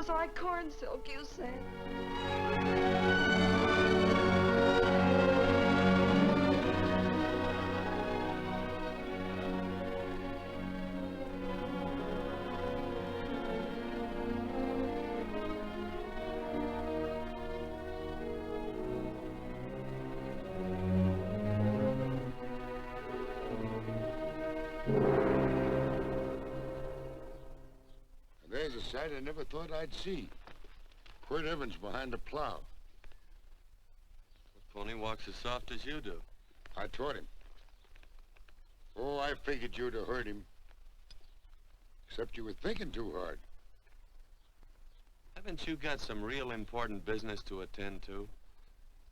was like corn silk, you said. There's a sight I never thought I'd see. Quirt Evans behind the plow. The pony walks as soft as you do. I taught him. Oh, I figured you'd have hurt him. Except you were thinking too hard. Haven't you got some real important business to attend to?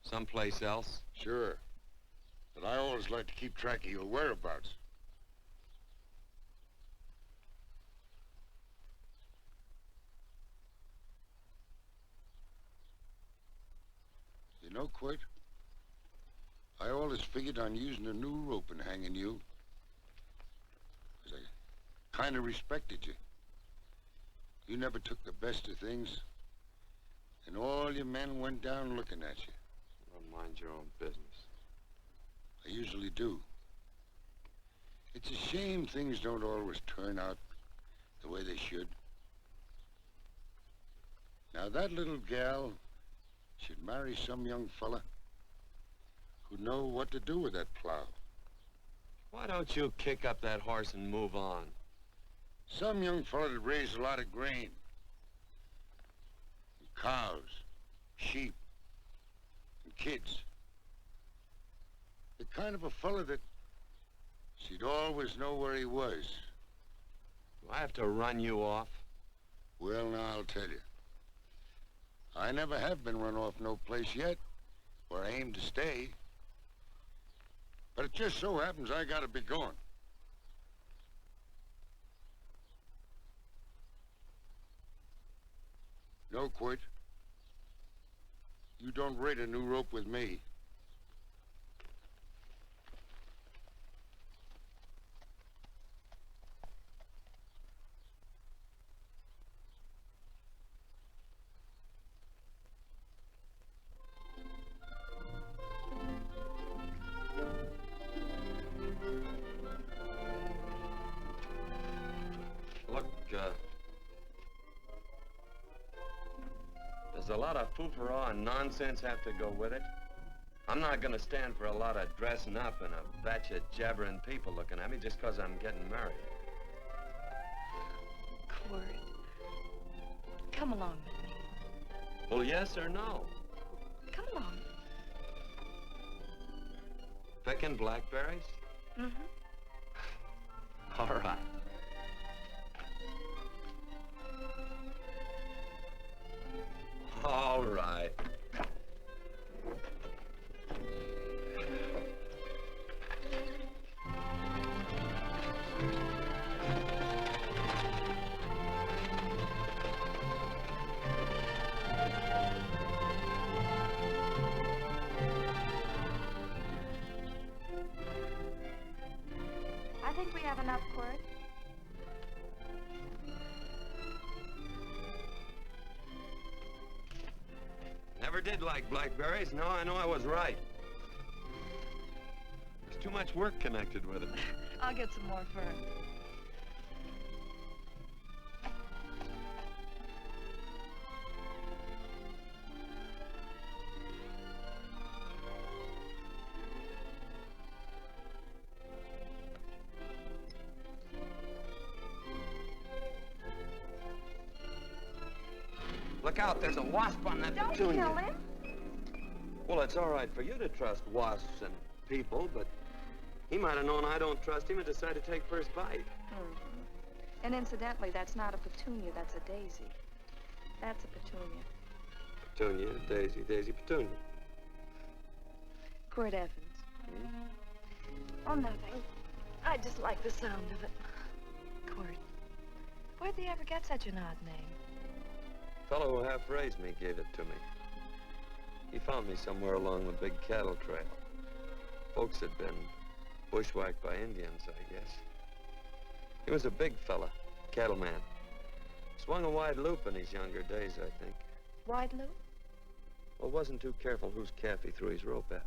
Someplace else? Sure. But I always like to keep track of your whereabouts. You know, Quirt, I always figured on using a new rope and hanging you. 'Cause I kind of respected you. You never took the best of things, and all your men went down looking at you. Well, mind your own business. I usually do. It's a shame things don't always turn out the way they should. Now, that little gal should marry some young fella who'd know what to do with that plow. Why don't you kick up that horse and move on? Some young fella that raised a lot of grain. And cows, sheep, and kids. The kind of a fella that she'd always know where he was. Do I have to run you off? Well, now, I'll tell you. I never have been run off no place yet, where I aim to stay. But it just so happens I gotta be going. No, Quirt. You don't raid a new rope with me. Look, does a lot of foo-for-all and nonsense have to go with it? I'm not gonna stand for a lot of dressing up and a batch of jabbering people looking at me just 'cause I'm getting married. Quirt, come along with me. Well, yes or no? Come along. Picking blackberries? Mm-hmm. All right. All right. I think we have enough, Quirt. Never did like blackberries. No, I know I was right. There's too much work connected with it. I'll get some more fern. Look out, there's a wasp on that Don't petunia. kill him. Well, it's all right for you to trust wasps and people, but he might have known I don't trust him and decided to take first bite. Mm-hmm. And incidentally, that's not a petunia, that's a daisy. That's a petunia. Petunia, daisy, daisy, petunia. Quirt Evans. Oh, nothing. I just like the sound of it. Quirt. Where'd they ever get such an odd name? Fellow who half-raised me gave it to me. He found me somewhere along the big cattle trail. Folks had been bushwhacked by Indians, I guess. He was a big fella, cattleman. Swung a wide loop in his younger days, I think. Wide loop? Well, wasn't too careful whose calf he threw his rope at.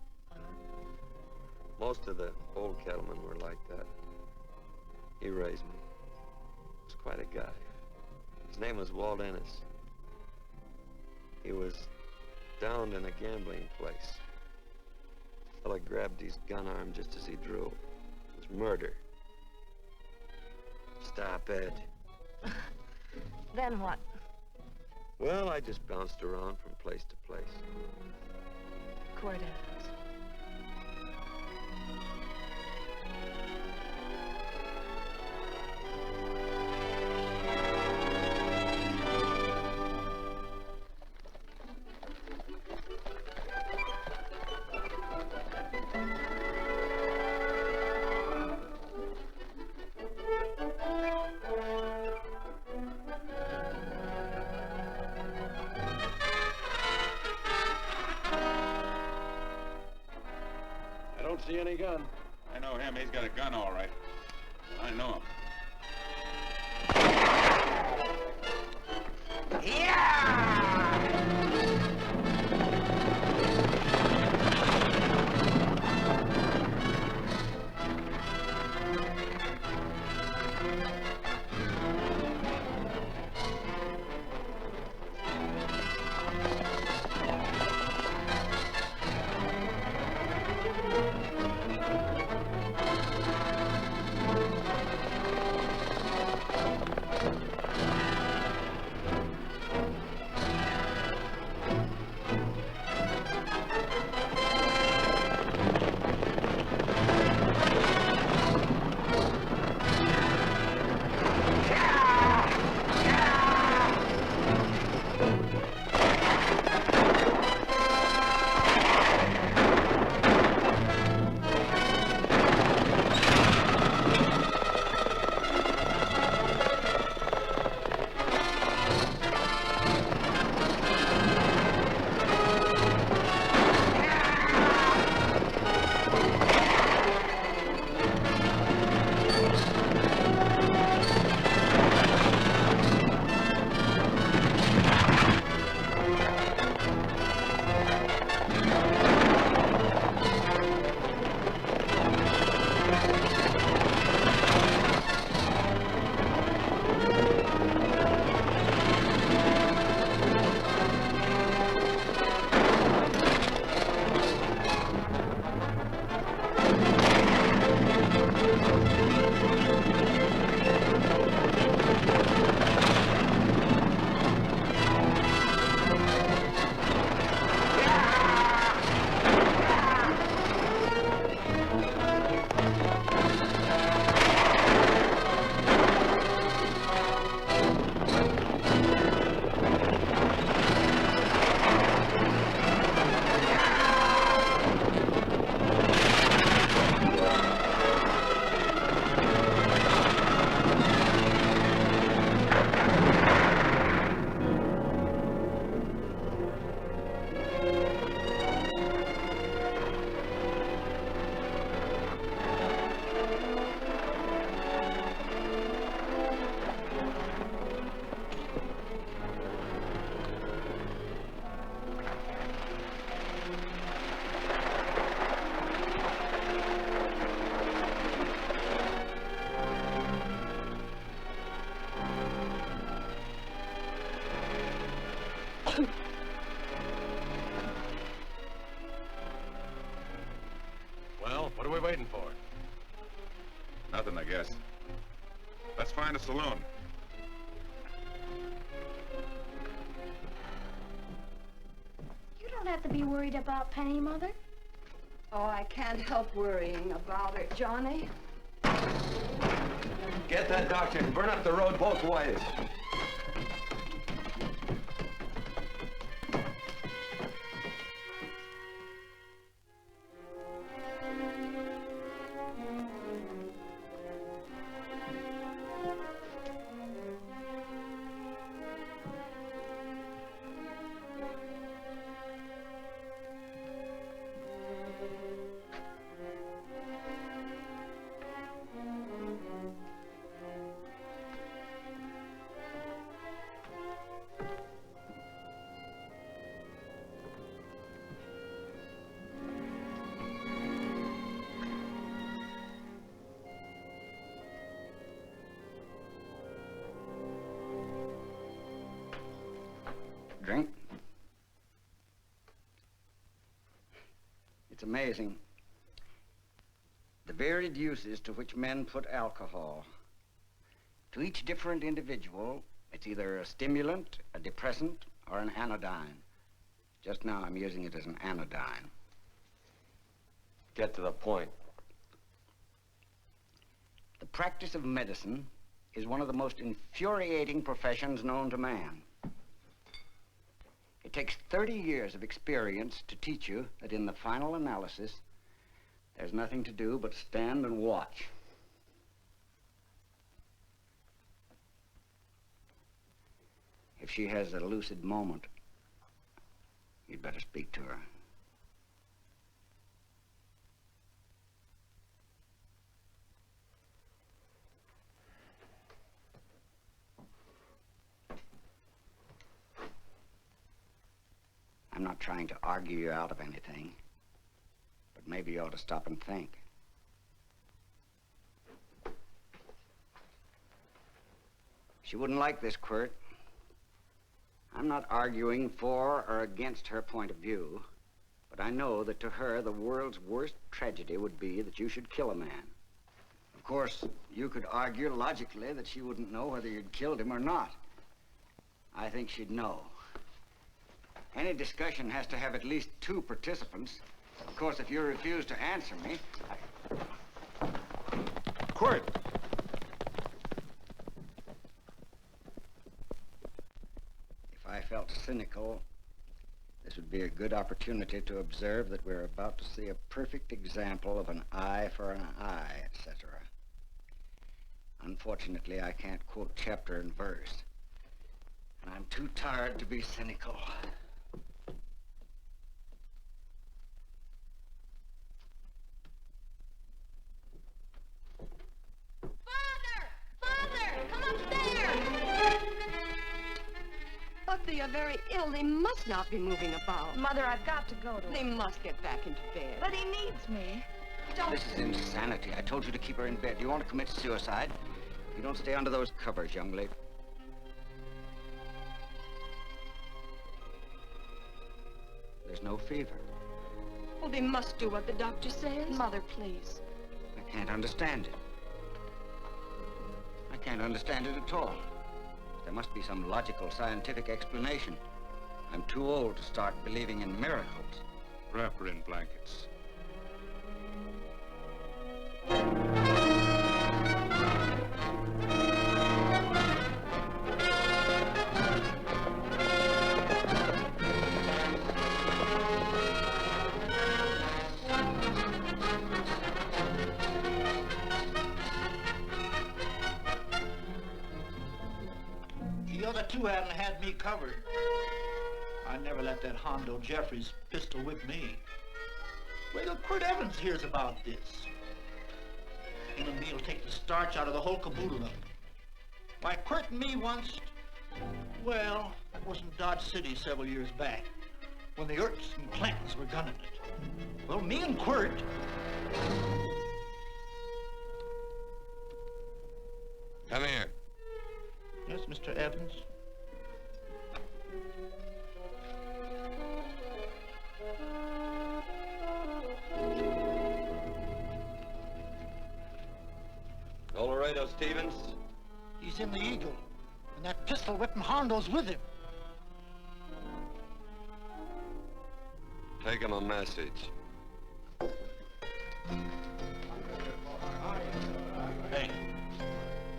Most of the old cattlemen were like that. He raised me. Was quite a guy. His name was Walt Ennis. He was downed in a gambling place. A fella grabbed his gun arm just as he drew. It was murder. Stop it. Then what? Well, I just bounced around from place to place. Quirt Evans. See any gun? I know him. He's got a gun, all right. I know him. Well, what are we waiting for? Nothing, I guess. Let's find a saloon. You don't have to be worried about Penny, Mother. Oh, I can't help worrying about her, Johnny. Get that doctor and burn up the road both ways. Drink? It's amazing. The varied uses to which men put alcohol. To each different individual, it's either a stimulant, a depressant, or an anodyne. Just now, I'm using it as an anodyne. Get to the point. The practice of medicine is one of the most infuriating professions known to man. It takes 30 years of experience to teach you that in the final analysis, there's nothing to do but stand and watch. If she has a lucid moment, you'd better speak to her. I'm not trying to argue you out of anything, but maybe you ought to stop and think. She wouldn't like this, Quirt. I'm not arguing for or against her point of view, but I know that to her, the world's worst tragedy would be that you should kill a man. Of course, you could argue logically that she wouldn't know whether you'd killed him or not. I think she'd know. Any discussion has to have at least 2 participants. Of course, if you refuse to answer me, Quirt! If I felt cynical, this would be a good opportunity to observe that we're about to see a perfect example of an eye for an eye, etc. Unfortunately, I can't quote chapter and verse, and I'm too tired to be cynical. But they are very ill. They must not be moving about. Mother, I've got to go to They must get back into bed. But he needs me. Don't. This is insanity. I told you to keep her in bed. Do you want to commit suicide? You don't stay under those covers, young lady. There's no fever. Well, they must do what the doctor says. Mother, please. I can't understand it. I can't understand it at all. There must be some logical, scientific explanation. I'm too old to start believing in miracles. Wrap her in blankets. The other 2 hadn't had me covered. I never let that Hondo Jeffries pistol whip me. Wait till Quirt Evans hears about this. Him and me'll take the starch out of the whole caboodle of it. Why, Quirt and me once, well, that was in Dodge City several years back, when the Erts and Clantons were gunning it. Well, me and Quirt... Come here. Yes, Mr. Evans? Colorado Stevens? He's in the Eagle, and that pistol whipping Hondo's with him. Take him a message. Hey,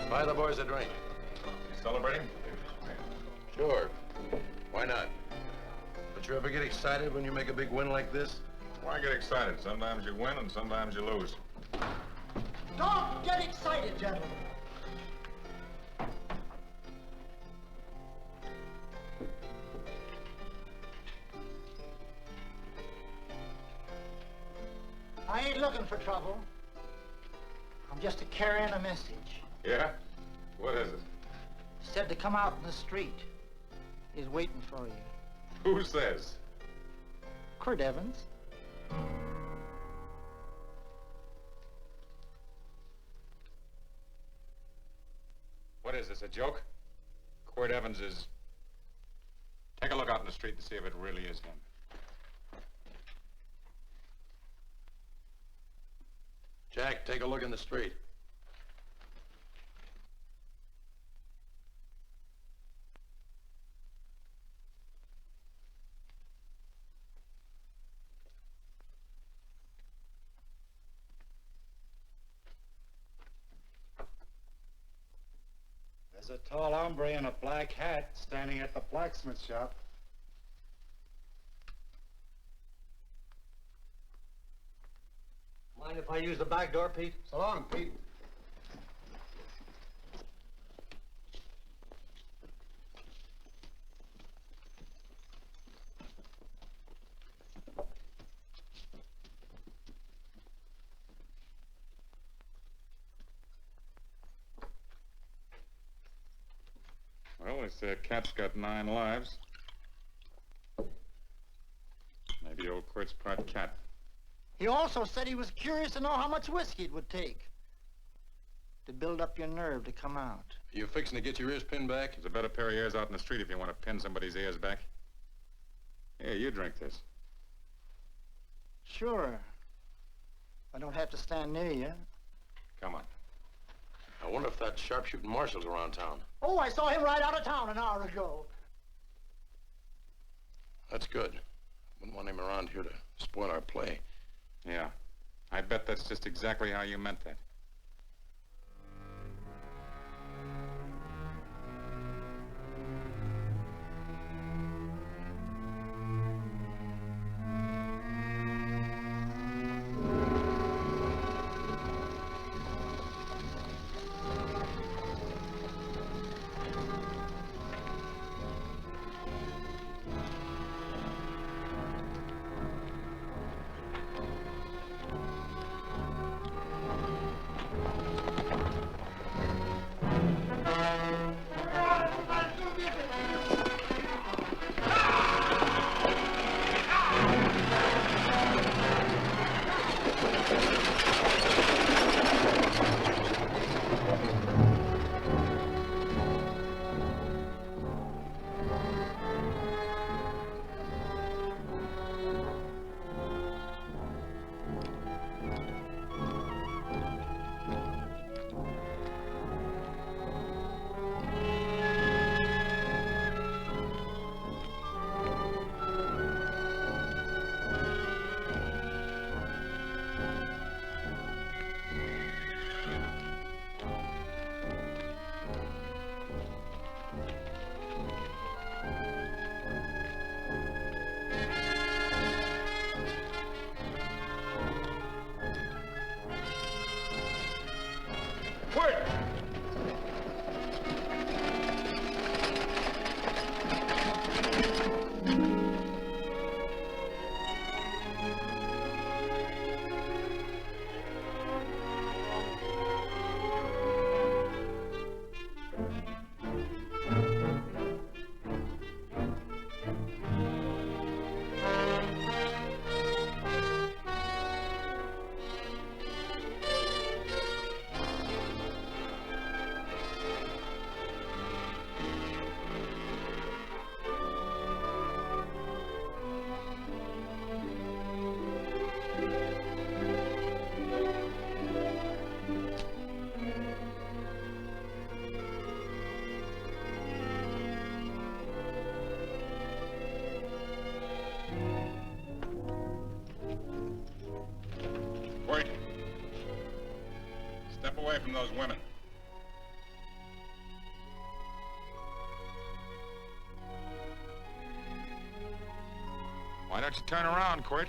buy the boys a drink. Celebrating? Sure. Why not? Don't you ever get excited when you make a big win like this? Why get excited? Sometimes you win and sometimes you lose. Don't get excited, gentlemen. I ain't looking for trouble. I'm just carrying a message. Yeah? What is it? Said to come out in the street. He's waiting for you. Who says? Quirt Evans. What is this, a joke? Quirt Evans is Take a look out in the street and see if it really is him. Jack, take a look in the street. There's a tall hombre in a black hat standing at the blacksmith shop. Mind if I use the back door, Pete? So long, Pete. Well, they say a cat's got 9 lives. Maybe old Quirt's part cat. He also said he was curious to know how much whiskey it would take to build up your nerve to come out. You fixing to get your ears pinned back? There's a better pair of ears out in the street if you want to pin somebody's ears back. Here, you drink this. Sure. I don't have to stand near you. Come on. I wonder if that sharpshooting marshal's around town. Oh, I saw him ride out of town an hour ago. That's good. Wouldn't want him around here to spoil our play. Yeah. I bet that's just exactly how you meant that. Step away from those women. Why don't you turn around, Quirt?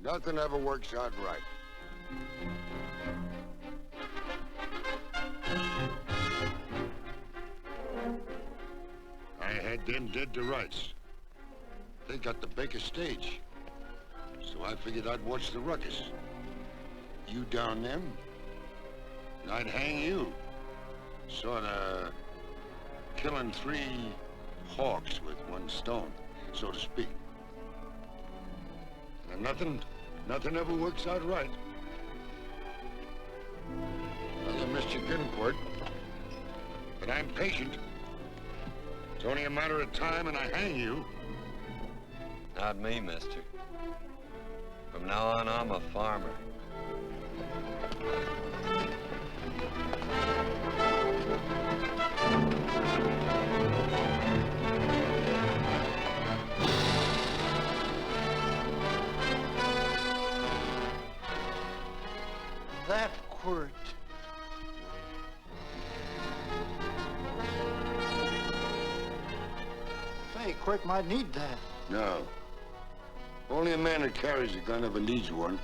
Nothing ever works out right. I had them dead to rights. They got the Baker stage. So I figured I'd watch the ruckus. You down them, and I'd hang you. Sorta killing 3 hawks with 1 stone, so to speak. And nothing ever works out right. Well, I missed your good Quirt, but I'm patient. It's only a matter of time and I hang you. Not me, mister. From now on, I'm a farmer. That Quirt. Say, Quirt might need that. No. Only a man that carries a gun ever needs one.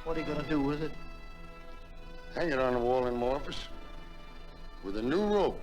What are you gonna do with it? Hang it on the wall in my office with a new rope.